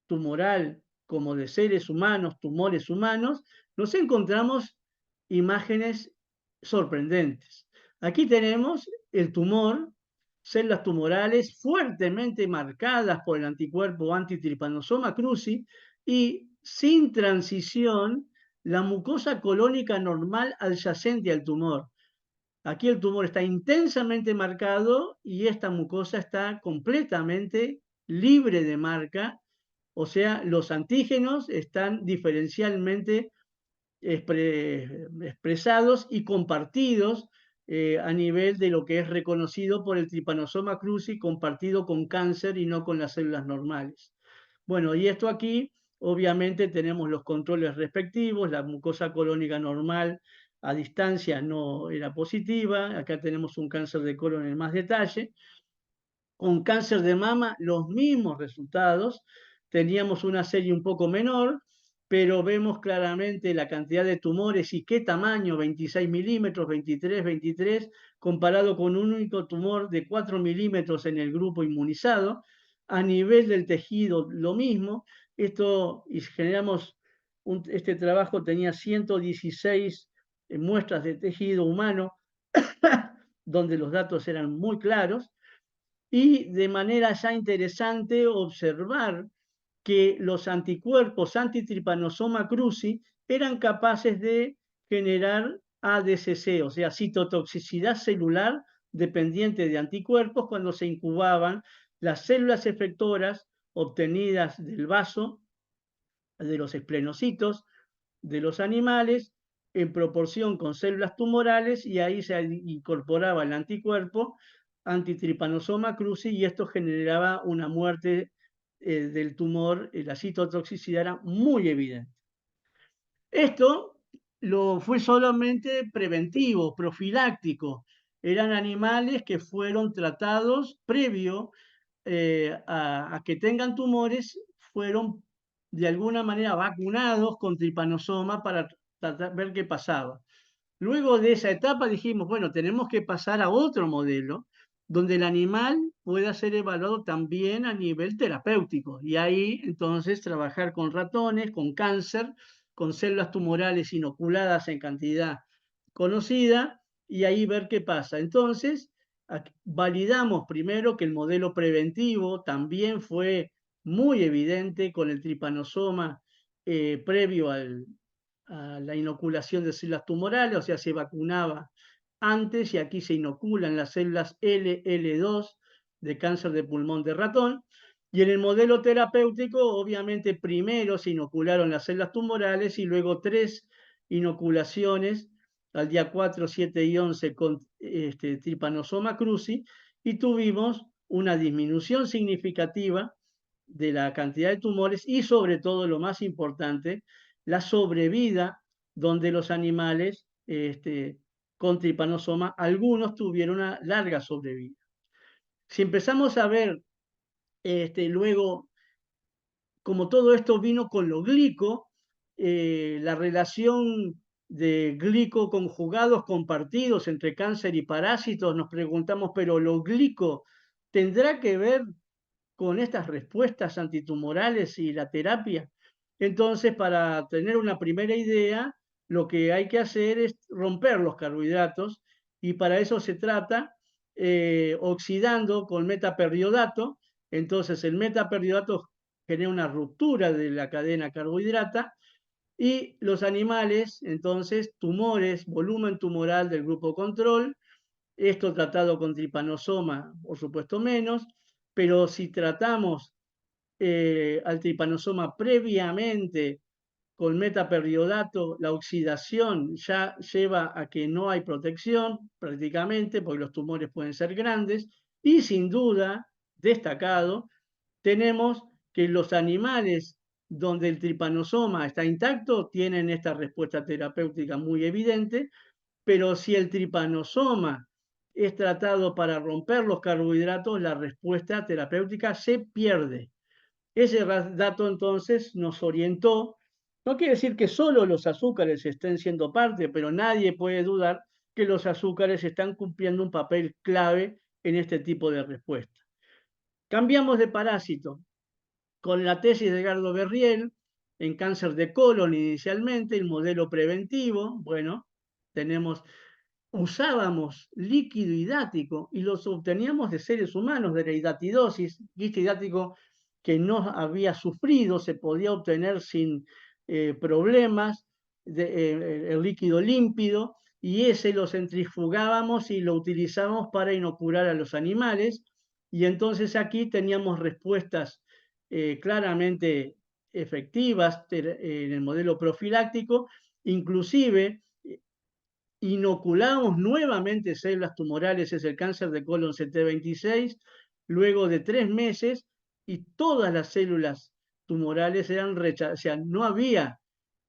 tumoral como de seres humanos, tumores humanos, nos encontramos imágenes sorprendentes. Aquí tenemos el tumor, células tumorales fuertemente marcadas por el anticuerpo anti-Trypanosoma cruzi y sin transición la mucosa colónica normal adyacente al tumor. Aquí el tumor está intensamente marcado y esta mucosa está completamente libre de marca, o sea, los antígenos están diferencialmente expresados y compartidos a nivel de lo que es reconocido por el Trypanosoma cruzi, compartido con cáncer y no con las células normales. Bueno, y esto aquí, obviamente tenemos los controles respectivos, la mucosa colónica normal a distancia no era positiva, acá tenemos un cáncer de colon en más detalle. Con cáncer de mama, los mismos resultados, teníamos una serie un poco menor, pero vemos claramente la cantidad de tumores y qué tamaño, 26 milímetros, 23, 23, comparado con un único tumor de 4 milímetros en el grupo inmunizado. A nivel del tejido, lo mismo. Esto, y generamos, este trabajo tenía 116 muestras de tejido humano, donde los datos eran muy claros, y de manera ya interesante observar que los anticuerpos anti-Trypanosoma cruzi eran capaces de generar ADCC, o sea, citotoxicidad celular dependiente de anticuerpos cuando se incubaban las células efectoras obtenidas del vaso de los esplenocitos de los animales en proporción con células tumorales, y ahí se incorporaba el anticuerpo antitripanosoma cruzi, y esto generaba una muerte del tumor. La citotoxicidad era muy evidente. Esto fue solamente preventivo, profiláctico. Eran animales que fueron tratados previo a que tengan tumores, fueron de alguna manera vacunados con tripanosoma para ver qué pasaba. Luego de esa etapa dijimos, bueno, tenemos que pasar a otro modelo donde el animal pueda ser evaluado también a nivel terapéutico. Y ahí entonces trabajar con ratones, con cáncer, con células tumorales inoculadas en cantidad conocida, y ahí ver qué pasa. Entonces, validamos primero que el modelo preventivo también fue muy evidente con el tripanosoma previo a la inoculación de células tumorales, o sea, se vacunaba antes y aquí se inoculan las células LL2 de cáncer de pulmón de ratón. Y en el modelo terapéutico, obviamente, primero se inocularon las células tumorales y luego 3 inoculaciones al día 4, 7 y 11 con Trypanosoma cruzi, y tuvimos una disminución significativa de la cantidad de tumores y, sobre todo, lo más importante, la sobrevida, donde los animales con tripanosoma, algunos tuvieron una larga sobrevida. Si empezamos a ver luego, como todo esto vino con lo glico, la relación de glicoconjugados compartidos entre cáncer y parásitos, nos preguntamos, pero lo glico tendrá que ver con estas respuestas antitumorales y la terapia. Entonces, para tener una primera idea, lo que hay que hacer es romper los carbohidratos, y para eso se trata oxidando con metaperiodato. Entonces, el metaperiodato genera una ruptura de la cadena carbohidrata, y los animales, entonces, tumores, volumen tumoral del grupo control, esto tratado con tripanosoma, por supuesto menos, pero si tratamos al tripanosoma previamente con metaperiodato, la oxidación ya lleva a que no hay protección prácticamente, porque los tumores pueden ser grandes, y sin duda, destacado, tenemos que los animales donde el tripanosoma está intacto tienen esta respuesta terapéutica muy evidente, pero si el tripanosoma es tratado para romper los carbohidratos, la respuesta terapéutica se pierde. Ese dato entonces nos orientó. No quiere decir que solo los azúcares estén siendo parte, pero nadie puede dudar que los azúcares están cumpliendo un papel clave en este tipo de respuesta. Cambiamos de parásito. Con la tesis de Edgardo Berriel, en cáncer de colon inicialmente, el modelo preventivo, bueno, usábamos líquido hidático y los obteníamos de seres humanos, de la hidatidosis, líquido hidático que no había sufrido, se podía obtener sin problemas, el líquido límpido, y ese lo centrifugábamos y lo utilizábamos para inocular a los animales, y entonces aquí teníamos respuestas claramente efectivas en el modelo profiláctico. Inclusive inoculamos nuevamente células tumorales, es el cáncer de colon CT26, luego de 3 meses, y todas las células tumorales eran rechazadas, o sea, no había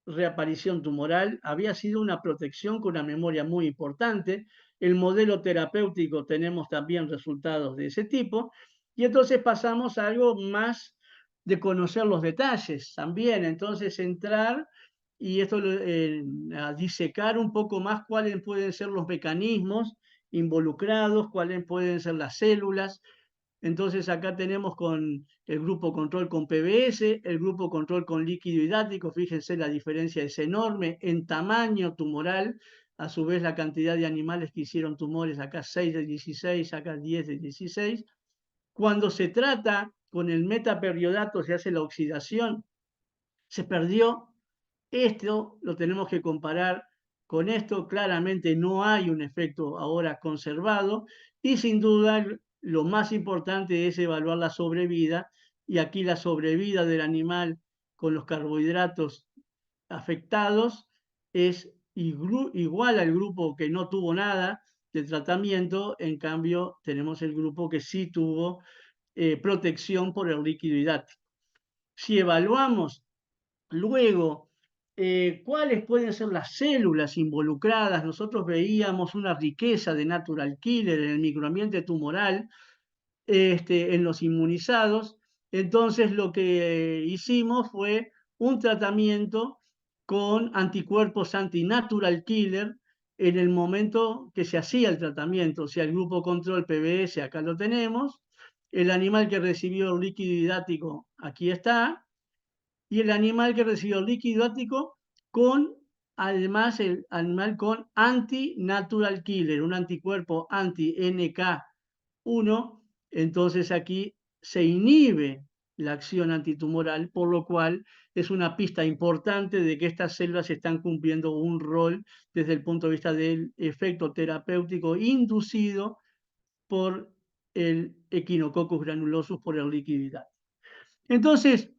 reaparición tumoral, había sido una protección con una memoria muy importante. El modelo terapéutico tenemos también resultados de ese tipo, y entonces pasamos a algo más de conocer los detalles también, entonces entrar y esto a disecar un poco más cuáles pueden ser los mecanismos involucrados, cuáles pueden ser las células. Entonces acá tenemos con el grupo control con PBS, el grupo control con líquido hidático. Fíjense, la diferencia es enorme en tamaño tumoral. A su vez, la cantidad de animales que hicieron tumores, acá 6 de 16, acá 10 de 16. Cuando se trata con el metaperiodato, se hace la oxidación, se perdió. Esto lo tenemos que comparar con esto. Claramente no hay un efecto ahora conservado, y sin duda lo más importante es evaluar la sobrevida, y aquí la sobrevida del animal con los carbohidratos afectados es igual al grupo que no tuvo nada de tratamiento. En cambio, tenemos el grupo que sí tuvo protección por el líquido hidratico. Si evaluamos luego cuáles pueden ser las células involucradas, nosotros veíamos una riqueza de natural killer en el microambiente tumoral, en los inmunizados. Entonces lo que hicimos fue un tratamiento con anticuerpos anti-natural killer en el momento que se hacía el tratamiento. O sea, el grupo control PBS, acá lo tenemos, el animal que recibió el líquido hidratico, aquí está, y el animal que recibió el líquido hidratico con, además, el animal con anti-natural killer, un anticuerpo anti-NK1. Entonces aquí se inhibe la acción antitumoral, por lo cual es una pista importante de que estas células están cumpliendo un rol desde el punto de vista del efecto terapéutico inducido por el Echinococcus granulosus, por el líquido hidratico. Entonces,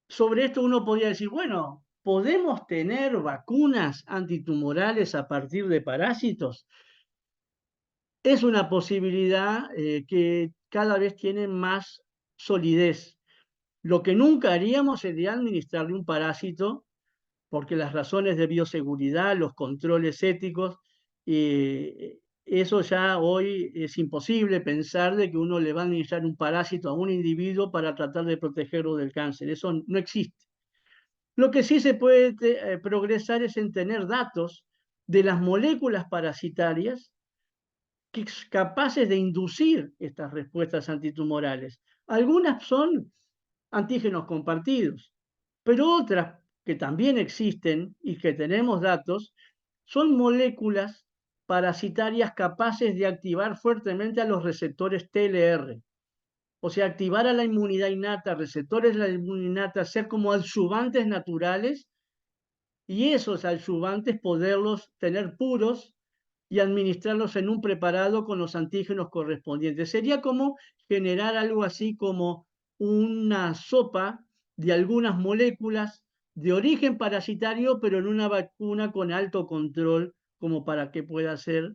sobre esto uno podría decir, bueno, ¿podemos tener vacunas antitumorales a partir de parásitos? Es una posibilidad que cada vez tiene más solidez. Lo que nunca haríamos sería administrarle un parásito, porque las razones de bioseguridad, los controles éticos, eso ya hoy es imposible pensar de que uno le va a administrar un parásito a un individuo para tratar de protegerlo del cáncer. Eso no existe. Lo que sí se puede progresar es en tener datos de las moléculas parasitarias capaces de inducir estas respuestas antitumorales. Algunas son antígenos compartidos, pero otras que también existen y que tenemos datos son moléculas parasitarias capaces de activar fuertemente a los receptores TLR. O sea, activar a la inmunidad innata, receptores de la inmunidad innata, ser como adyuvantes naturales, y esos adyuvantes poderlos tener puros y administrarlos en un preparado con los antígenos correspondientes. Sería como generar algo así como una sopa de algunas moléculas de origen parasitario, pero en una vacuna con alto control, como para que pueda ser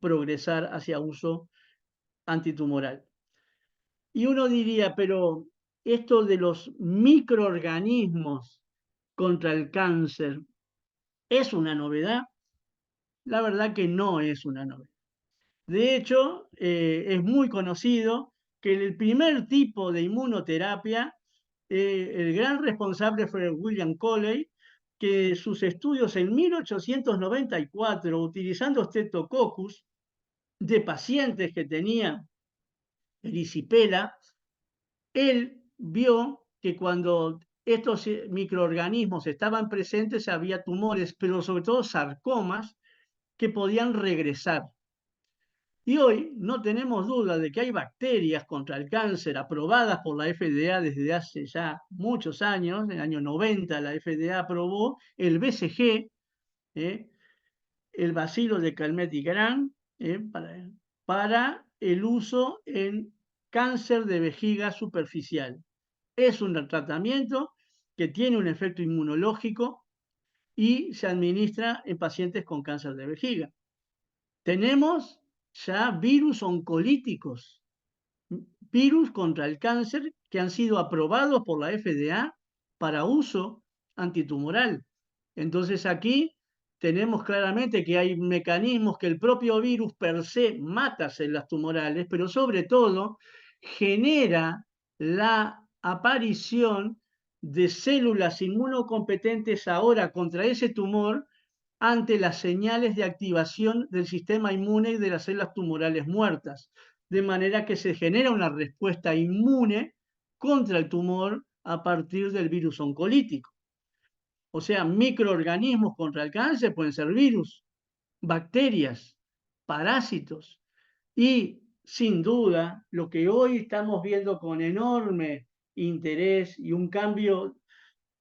progresar hacia uso antitumoral. Y uno diría, pero esto de los microorganismos contra el cáncer, ¿es una novedad? La verdad que no es una novedad. De hecho, es muy conocido que el primer tipo de inmunoterapia, el gran responsable fue William Coley, que sus estudios en 1894, utilizando Streptococcus de pacientes que tenían erisipela, él vio que cuando estos microorganismos estaban presentes había tumores, pero sobre todo sarcomas, que podían regresar. Y hoy no tenemos duda de que hay bacterias contra el cáncer aprobadas por la FDA desde hace ya muchos años. En el año 90 la FDA aprobó el BCG, el bacilo de Calmette-Guerin, para el uso en cáncer de vejiga superficial. Es un tratamiento que tiene un efecto inmunológico y se administra en pacientes con cáncer de vejiga. Tenemos ya virus oncolíticos, virus contra el cáncer que han sido aprobados por la FDA para uso antitumoral. Entonces aquí tenemos claramente que hay mecanismos que el propio virus per se mata células tumorales, pero sobre todo genera la aparición de células inmunocompetentes ahora contra ese tumor ante las señales de activación del sistema inmune y de las células tumorales muertas, de manera que se genera una respuesta inmune contra el tumor a partir del virus oncolítico. O sea, microorganismos contra el cáncer pueden ser virus, bacterias, parásitos, y sin duda lo que hoy estamos viendo con enorme interés y un cambio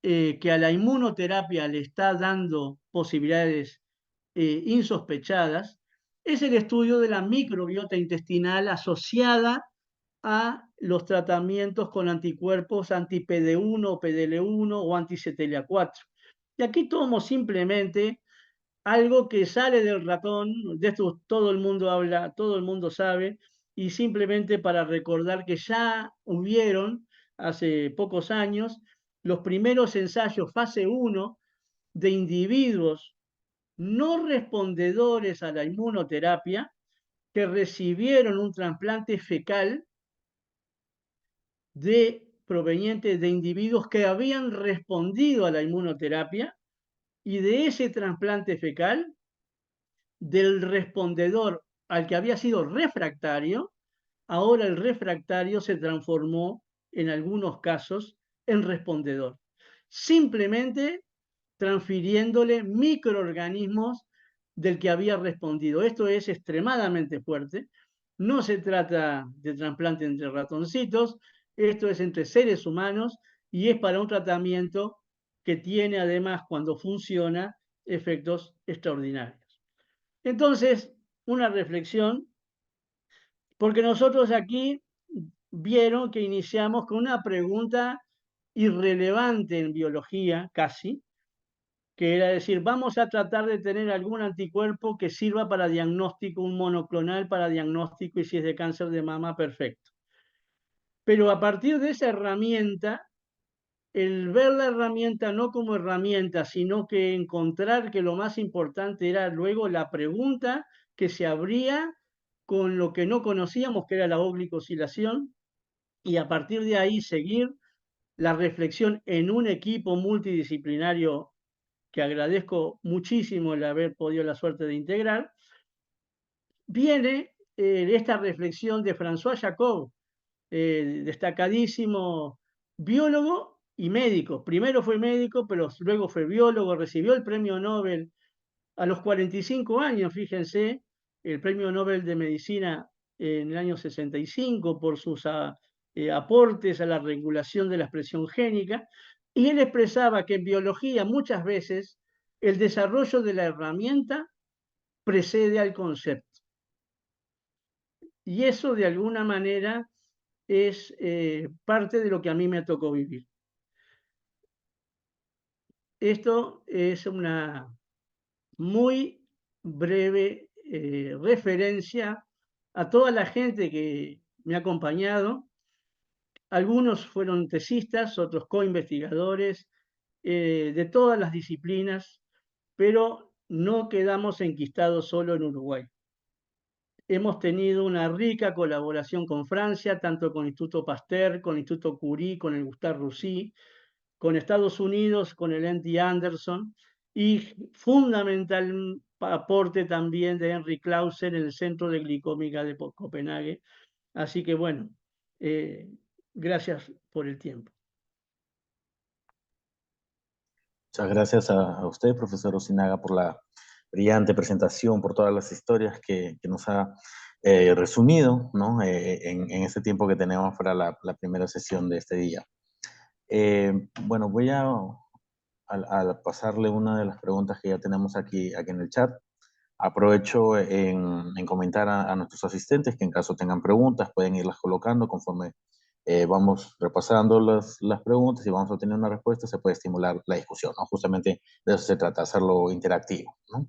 que a la inmunoterapia le está dando posibilidades insospechadas, es el estudio de la microbiota intestinal asociada a los tratamientos con anticuerpos anti-PD1 o PDL1 o anti-CTLA4. Y aquí tomo simplemente algo que sale del ratón, de esto todo el mundo habla, todo el mundo sabe, y simplemente para recordar que ya hubieron hace pocos años los primeros ensayos fase 1 de individuos no respondedores a la inmunoterapia que recibieron un trasplante fecal proveniente de individuos que habían respondido a la inmunoterapia, y de ese trasplante fecal, del respondedor al que había sido refractario, ahora el refractario se transformó en algunos casos en respondedor, simplemente transfiriéndole microorganismos del que había respondido. Esto es extremadamente fuerte. No se trata de trasplante entre ratoncitos, esto es entre seres humanos y es para un tratamiento que tiene además, cuando funciona, efectos extraordinarios. Entonces, una reflexión, porque nosotros aquí vieron que iniciamos con una pregunta irrelevante en biología, casi, que era decir, vamos a tratar de tener algún anticuerpo que sirva para diagnóstico, un monoclonal para diagnóstico, y si es de cáncer de mama, perfecto. Pero a partir de esa herramienta, el ver la herramienta no como herramienta, sino que encontrar que lo más importante era luego la pregunta que se abría con lo que no conocíamos, que era la oglicosilación, y a partir de ahí seguir la reflexión en un equipo multidisciplinario que agradezco muchísimo el haber podido la suerte de integrar, viene esta reflexión de François Jacob, destacadísimo biólogo y médico. Primero fue médico, pero luego fue biólogo, recibió el premio Nobel a los 45 años, fíjense, el premio Nobel de Medicina en el año 65 por sus aportes a la regulación de la expresión génica, y él expresaba que en biología muchas veces el desarrollo de la herramienta precede al concepto. Y eso de alguna manera es parte de lo que a mí me tocó vivir. Esto es una muy breve referencia a toda la gente que me ha acompañado. Algunos fueron tesistas, otros co-investigadores de todas las disciplinas, pero no quedamos enquistados solo en Uruguay. Hemos tenido una rica colaboración con Francia, tanto con el Instituto Pasteur, con el Instituto Curie, con el Gustave Roussy, con Estados Unidos, con el MD Anderson, y fundamental aporte también de Henry Clausen en el Centro de Glicómica de Copenhague. Así que bueno, gracias por el tiempo. Muchas gracias a usted, profesor Osinaga, por la brillante presentación, por todas las historias que nos ha resumido, ¿no? En este tiempo que tenemos para la primera sesión de este día. Bueno, voy a pasarle una de las preguntas que ya tenemos aquí en el chat. Aprovecho en comentar a nuestros asistentes que en caso tengan preguntas pueden irlas colocando conforme vamos repasando las preguntas y vamos a tener una respuesta, se puede estimular la discusión, ¿no? Justamente de eso se trata, hacerlo interactivo, ¿no?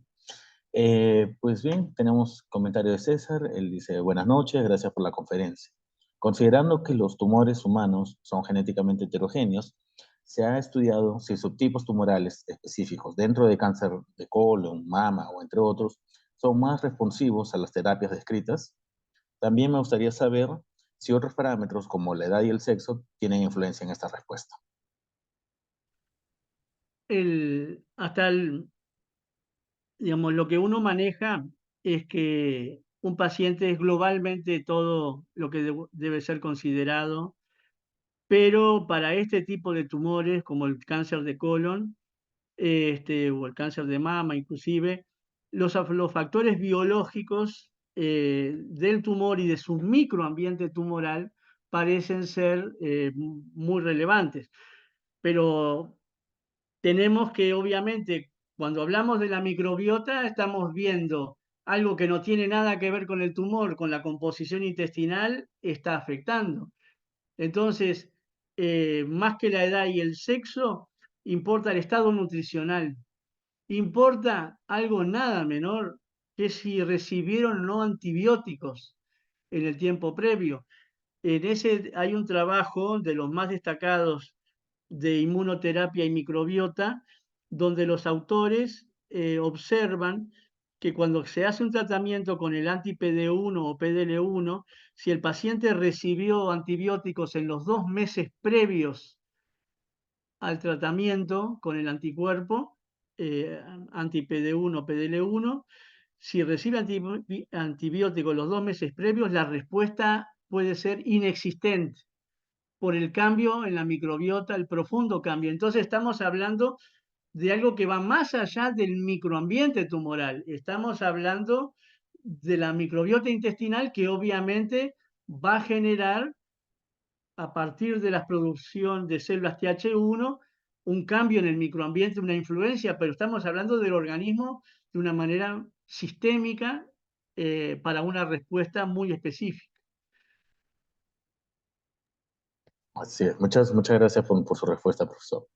Pues bien, tenemos comentario de César, él dice, buenas noches, gracias por la conferencia. Considerando que los tumores humanos son genéticamente heterogéneos, se ha estudiado si subtipos tumorales específicos dentro de cáncer de colon, mama o entre otros son más responsivos a las terapias descritas. También me gustaría saber si otros parámetros como la edad y el sexo tienen influencia en esta respuesta. Digamos, lo que uno maneja es que un paciente es globalmente todo lo que debe ser considerado, pero para este tipo de tumores, como el cáncer de colon, o el cáncer de mama inclusive, los factores biológicos del tumor y de su microambiente tumoral parecen ser muy relevantes. Pero tenemos que, obviamente, cuando hablamos de la microbiota, estamos viendo algo que no tiene nada que ver con el tumor, con la composición intestinal, está afectando. Entonces, más que la edad y el sexo, importa el estado nutricional. Importa algo nada menor, que si recibieron o no antibióticos en el tiempo previo. En ese hay un trabajo de los más destacados de inmunoterapia y microbiota, donde los autores observan que cuando se hace un tratamiento con el anti-PD1 o PDL1, si el paciente recibió antibióticos en los 2 meses previos al tratamiento con el anticuerpo, anti-PD1 o PDL1, si recibe antibióticos los 2 meses previos, la respuesta puede ser inexistente por el cambio en la microbiota, el profundo cambio. Entonces estamos hablando de algo que va más allá del microambiente tumoral. Estamos hablando de la microbiota intestinal que obviamente va a generar, a partir de la producción de células TH1, un cambio en el microambiente, una influencia, pero estamos hablando del organismo de una manera sistémica para una respuesta muy específica. Así es. Muchas gracias por su respuesta, profesor.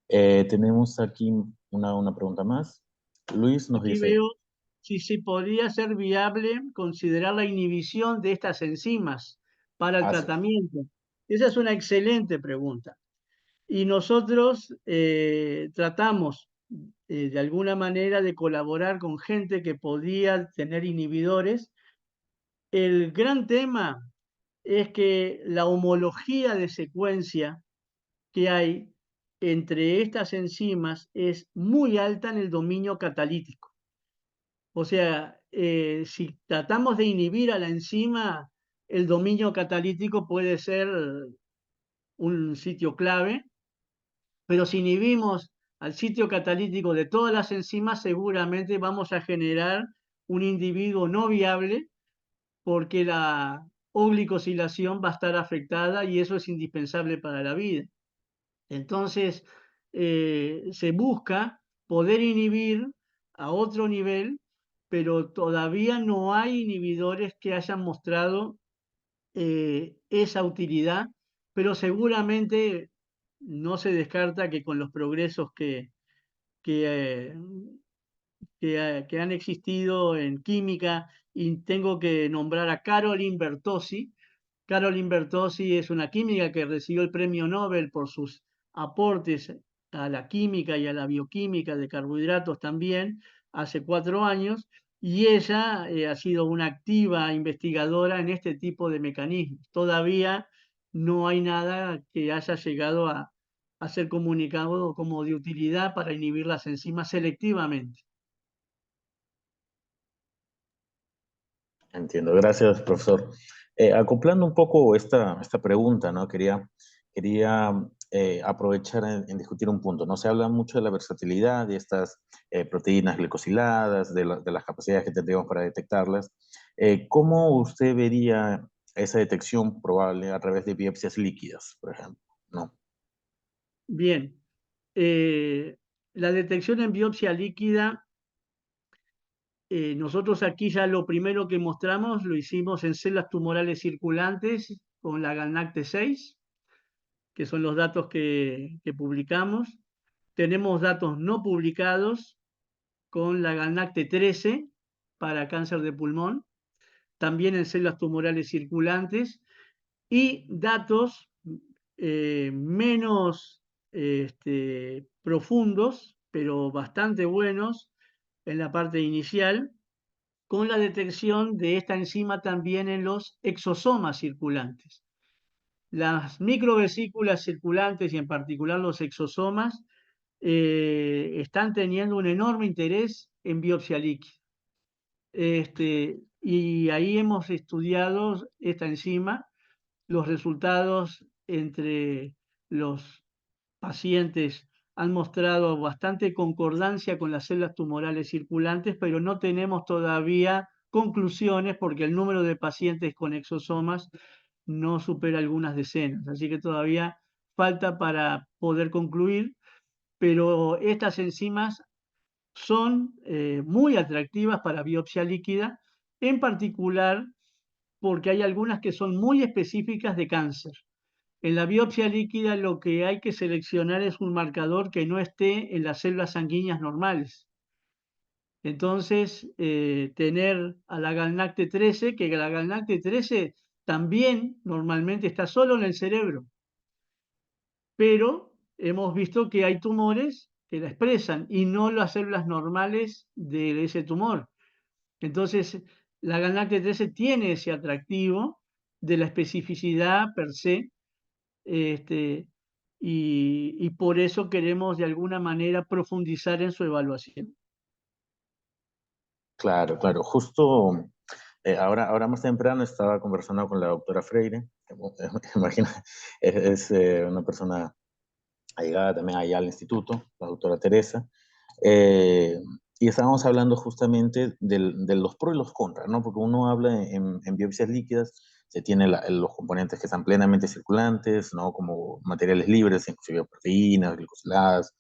Tenemos aquí una pregunta más. Luis nos Aquí dice, veo si podría ser viable considerar la inhibición de estas enzimas para el hace, tratamiento. Esa es una excelente pregunta. Y nosotros tratamos de alguna manera de colaborar con gente que podía tener inhibidores. El gran tema es que la homología de secuencia que hay entre estas enzimas es muy alta en el dominio catalítico. O sea, si tratamos de inhibir a la enzima, el dominio catalítico puede ser un sitio clave, pero si inhibimos al sitio catalítico de todas las enzimas, seguramente vamos a generar un individuo no viable porque la oglicosilación va a estar afectada y eso es indispensable para la vida. Entonces, se busca poder inhibir a otro nivel, pero todavía no hay inhibidores que hayan mostrado esa utilidad, pero seguramente no se descarta que con los progresos que, eh, que han existido en química, y tengo que nombrar a Caroline Bertozzi. Caroline Bertozzi es una química que recibió el premio Nobel por sus aportes a la química y a la bioquímica de carbohidratos también, hace 4 años, y ella ha sido una activa investigadora en este tipo de mecanismos. Todavía no hay nada que haya llegado a ser comunicado como de utilidad para inhibir las enzimas selectivamente. entiendo. Gracias, profesor. Acoplando un poco esta pregunta, ¿no? Quería aprovechar en discutir un punto, ¿no? Se habla mucho de la versatilidad de estas proteínas glicosiladas, de las capacidades que tendríamos para detectarlas. ¿Cómo usted vería esa detección probable a través de biopsias líquidas, por ejemplo? ¿No? Bien, la detección en biopsia líquida, nosotros aquí ya lo primero que mostramos lo hicimos en células tumorales circulantes con la GalNAc-T6, que son los datos que publicamos. Tenemos datos no publicados con la GalNAc-T13 para cáncer de pulmón, también en células tumorales circulantes, y datos menos profundos, pero bastante buenos en la parte inicial, con la detección de esta enzima también en los exosomas circulantes. Las microvesículas circulantes y en particular los exosomas están teniendo un enorme interés en biopsia líquida. Y ahí hemos estudiado esta enzima, los resultados entre los pacientes han mostrado bastante concordancia con las células tumorales circulantes, pero no tenemos todavía conclusiones porque el número de pacientes con exosomas no supera algunas decenas, así que todavía falta para poder concluir, pero estas enzimas son muy atractivas para biopsia líquida, en particular porque hay algunas que son muy específicas de cáncer. En la biopsia líquida lo que hay que seleccionar es un marcador que no esté en las células sanguíneas normales. Entonces, tener a la galnacte-13, que la galnacte-13 también normalmente está solo en el cerebro, pero hemos visto que hay tumores que la expresan y no las células normales de ese tumor. Entonces, la galnacte-13 tiene ese atractivo de la especificidad per se, este, y por eso queremos de alguna manera profundizar en su evaluación. Claro, claro. Justo ahora más temprano estaba conversando con la doctora Freire, que imagina, es una persona allegada también allá al instituto, la doctora Teresa, eh, y estábamos hablando justamente de los pros y los contras, ¿no? Porque uno habla en biopsias líquidas, se tiene los componentes que están plenamente circulantes, ¿no? Como materiales libres, inclusive proteínas, glicosiladas,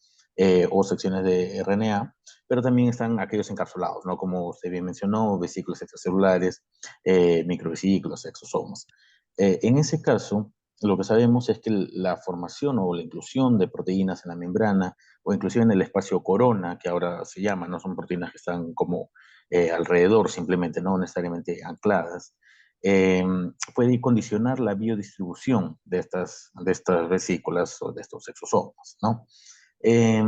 o secciones de RNA, pero también están aquellos encapsulados, ¿no? Como usted bien mencionó, vesículas extracelulares, microvesículos, exosomas. En ese caso, lo que sabemos es que la formación o la inclusión de proteínas en la membrana o inclusive en el espacio corona, que ahora se llama, no son proteínas que están como alrededor simplemente, no necesariamente ancladas, eh, puede condicionar la biodistribución de estas vesículas o de estos exosomas, ¿no? Eh,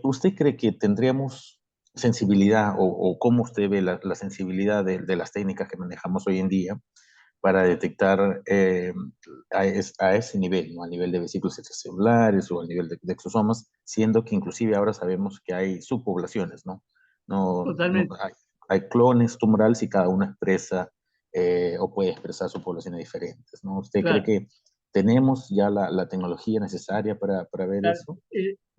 ¿Usted cree que tendríamos sensibilidad o cómo usted ve la sensibilidad de las técnicas que manejamos hoy en día para detectar a ese nivel, ¿no? A nivel de vesículos extracelulares o a nivel de exosomas, siendo que inclusive ahora sabemos que hay subpoblaciones, ¿no? Totalmente. Hay clones tumorales y cada uno expresa o puede expresar subpoblaciones diferentes, ¿no? ¿Usted cree Claro. que tenemos ya la tecnología necesaria para ver Claro. eso?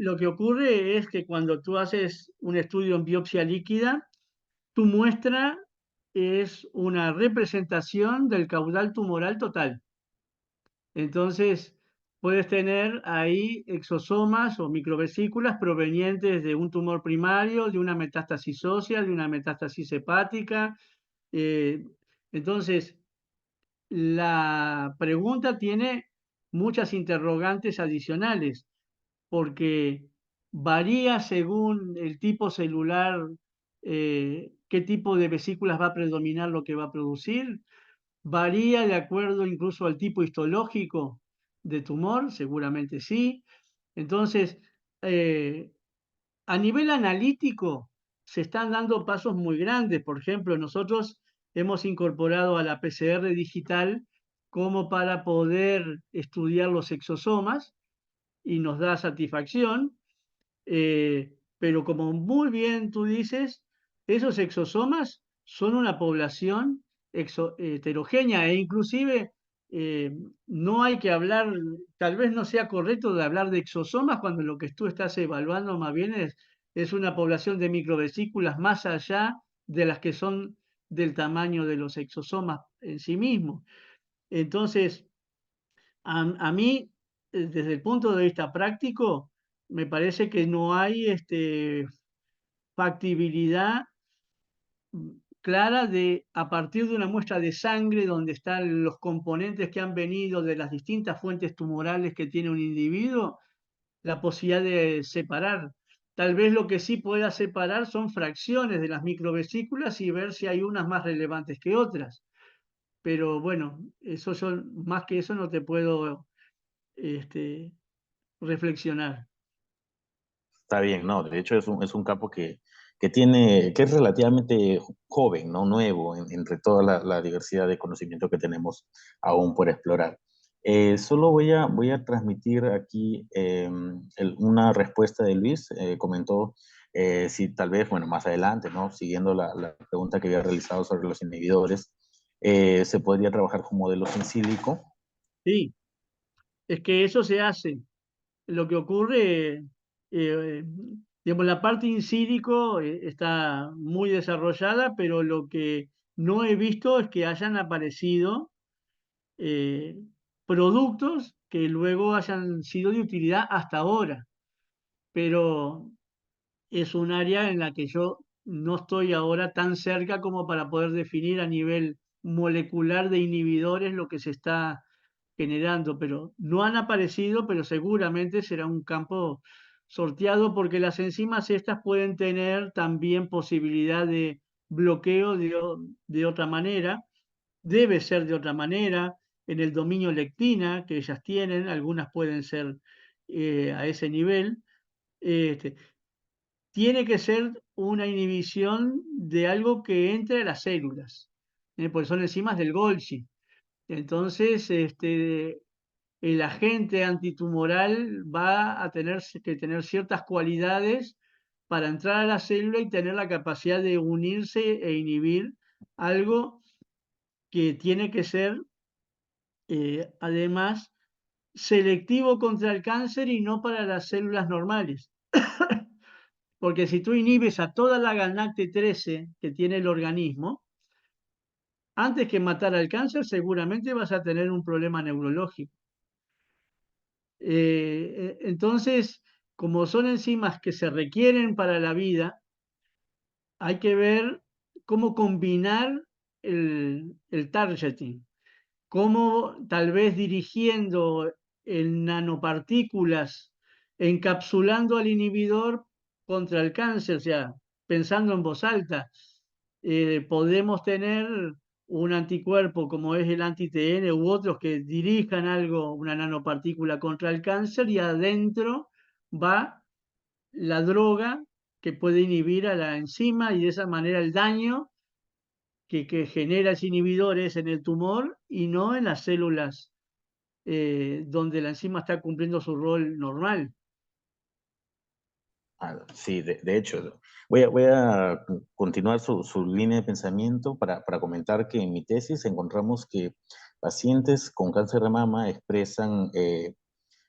Lo que ocurre es que cuando tú haces un estudio en biopsia líquida, tu muestra es una representación del caudal tumoral total. Entonces, puedes tener ahí exosomas o microvesículas provenientes de un tumor primario, de una metástasis ósea, de una metástasis hepática. eh, entonces, la pregunta tiene muchas interrogantes adicionales, porque varía según el tipo celular, qué tipo de vesículas va a predominar lo que va a producir, varía de acuerdo incluso al tipo histológico de tumor, seguramente sí. Entonces, eh, a nivel analítico, se están dando pasos muy grandes. Por ejemplo, nosotros hemos incorporado a la PCR digital como para poder estudiar los exosomas y nos da satisfacción, pero como muy bien tú dices, esos exosomas son una población heterogénea e inclusive eh, no hay que hablar, tal vez no sea correcto de hablar de exosomas cuando lo que tú estás evaluando más bien es una población de microvesículas más allá de las que son del tamaño de los exosomas en sí mismos. Entonces, a mí, desde el punto de vista práctico, me parece que no hay factibilidad clara de, a partir de una muestra de sangre donde están los componentes que han venido de las distintas fuentes tumorales que tiene un individuo, la posibilidad de separar. Tal vez lo que sí pueda separar son fracciones de las microvesículas y ver si hay unas más relevantes que otras. Pero bueno, eso yo, más que eso no te puedo este, reflexionar. Está bien, ¿no? De hecho, es un campo que es relativamente joven, ¿no? Nuevo, entre toda la diversidad de conocimiento que tenemos aún por explorar. Solo voy a transmitir aquí una respuesta de Luis. Comentó si tal vez, bueno, más adelante, ¿no? Siguiendo la pregunta que había realizado sobre los inhibidores, se podría trabajar con modelos en sílico. Sí, es que eso se hace. Lo que ocurre, eh, digamos, la parte in silico está muy desarrollada, pero lo que no he visto es que hayan aparecido eh, productos que luego hayan sido de utilidad hasta ahora. Pero es un área en la que yo no estoy ahora tan cerca como para poder definir a nivel molecular de inhibidores lo que se está generando, pero no han aparecido, pero seguramente será un campo sorteado porque las enzimas estas pueden tener también posibilidad de bloqueo de otra manera, debe ser de otra manera, en el dominio lectina que ellas tienen, algunas pueden ser a ese nivel. Este, tiene que ser una inhibición de algo que entre a las células, porque son enzimas del Golgi. Entonces, el agente antitumoral va a tener que tener ciertas cualidades para entrar a la célula y tener la capacidad de unirse e inhibir algo que tiene que ser, además, selectivo contra el cáncer y no para las células normales. Porque si tú inhibes a toda la galacte-13 que tiene el organismo, antes que matar al cáncer, seguramente vas a tener un problema neurológico. Entonces, como son enzimas que se requieren para la vida, hay que ver cómo combinar el targeting, cómo tal vez dirigiendo en nanopartículas, encapsulando al inhibidor contra el cáncer, o sea, pensando en voz alta, podemos tener un anticuerpo como es el anti-TN u otros que dirijan algo, una nanopartícula contra el cáncer y adentro va la droga que puede inhibir a la enzima y de esa manera el daño que genera ese inhibidor es en el tumor y no en las células donde la enzima está cumpliendo su rol normal. Sí, de hecho, voy a continuar su línea de pensamiento para comentar que en mi tesis encontramos que pacientes con cáncer de mama expresan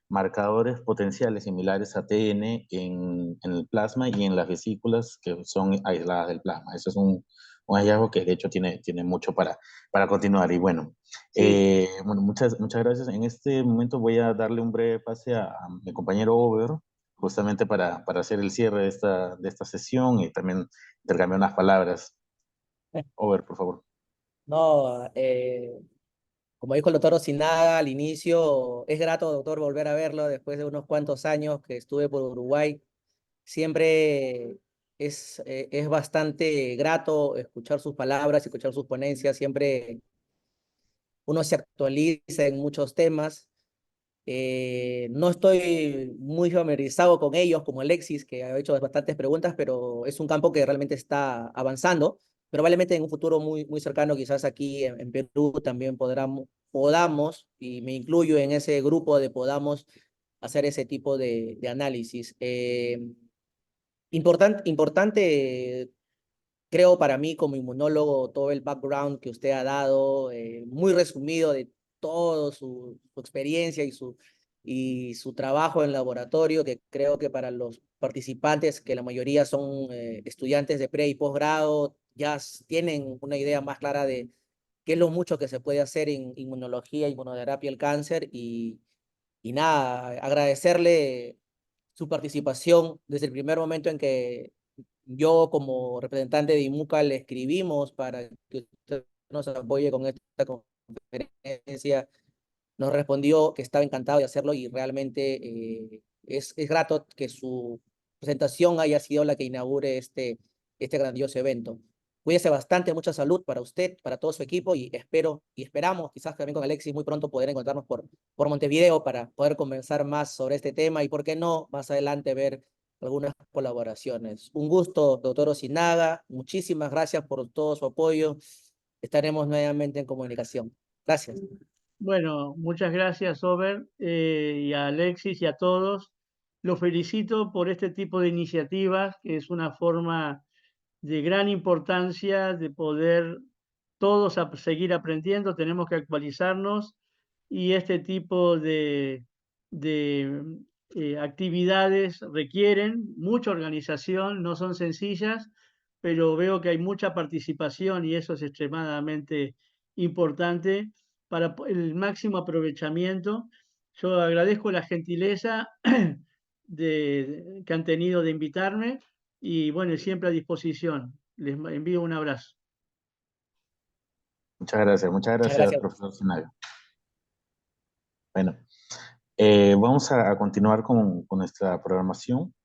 marcadores potenciales similares a TN en el plasma y en las vesículas que son aisladas del plasma. Eso es un hallazgo que de hecho tiene mucho para continuar. Y bueno, Sí, bueno, muchas gracias. En este momento voy a darle un breve pase a mi compañero Over, justamente para hacer el cierre de esta sesión y también intercambiar unas palabras. Over, por favor. No, como dijo el doctor Osinaga al inicio, es grato, doctor, volver a verlo después de unos cuantos años que estuve por Uruguay. Siempre es bastante grato escuchar sus palabras, escuchar sus ponencias. Siempre uno se actualiza en muchos temas. No estoy muy familiarizado con ellos, como Alexis, que ha hecho bastantes preguntas, pero es un campo que realmente está avanzando. Probablemente en un futuro muy cercano, quizás aquí en Perú, también podamos, y me incluyo en ese grupo de podamos hacer ese tipo de análisis. Importante, creo para mí como inmunólogo, todo el background que usted ha dado, muy resumido de todo su experiencia y su trabajo en laboratorio, que creo que para los participantes, que la mayoría son estudiantes de pre y posgrado, ya tienen una idea más clara de qué es lo mucho que se puede hacer en inmunología, inmunoterapia, el cáncer, y nada, agradecerle su participación desde el primer momento en que yo como representante de IMUCA le escribimos para que usted nos apoye con esta conferencia. Nos respondió que estaba encantado de hacerlo y realmente es grato que su presentación haya sido la que inaugure este grandioso evento. Cuídese bastante, mucha salud para usted, para todo su equipo y esperamos, quizás también con Alexis muy pronto poder encontrarnos por Montevideo para poder conversar más sobre este tema y, por qué no, más adelante ver algunas colaboraciones. Un gusto, doctor Osinaga. Muchísimas gracias por todo su apoyo. Estaremos nuevamente en comunicación. Gracias. bueno, muchas gracias, Ober, y a Alexis y a todos. Los felicito por este tipo de iniciativas, que es una forma de gran importancia de poder todos seguir aprendiendo, tenemos que actualizarnos y este tipo de actividades requieren mucha organización, no son sencillas, pero veo que hay mucha participación y eso es extremadamente importante para el máximo aprovechamiento. Yo agradezco la gentileza que han tenido de invitarme Y bueno, siempre a disposición. Les envío un abrazo. Muchas Muchas gracias, gracias. profesor Sinaga. Bueno, vamos a continuar con nuestra programación.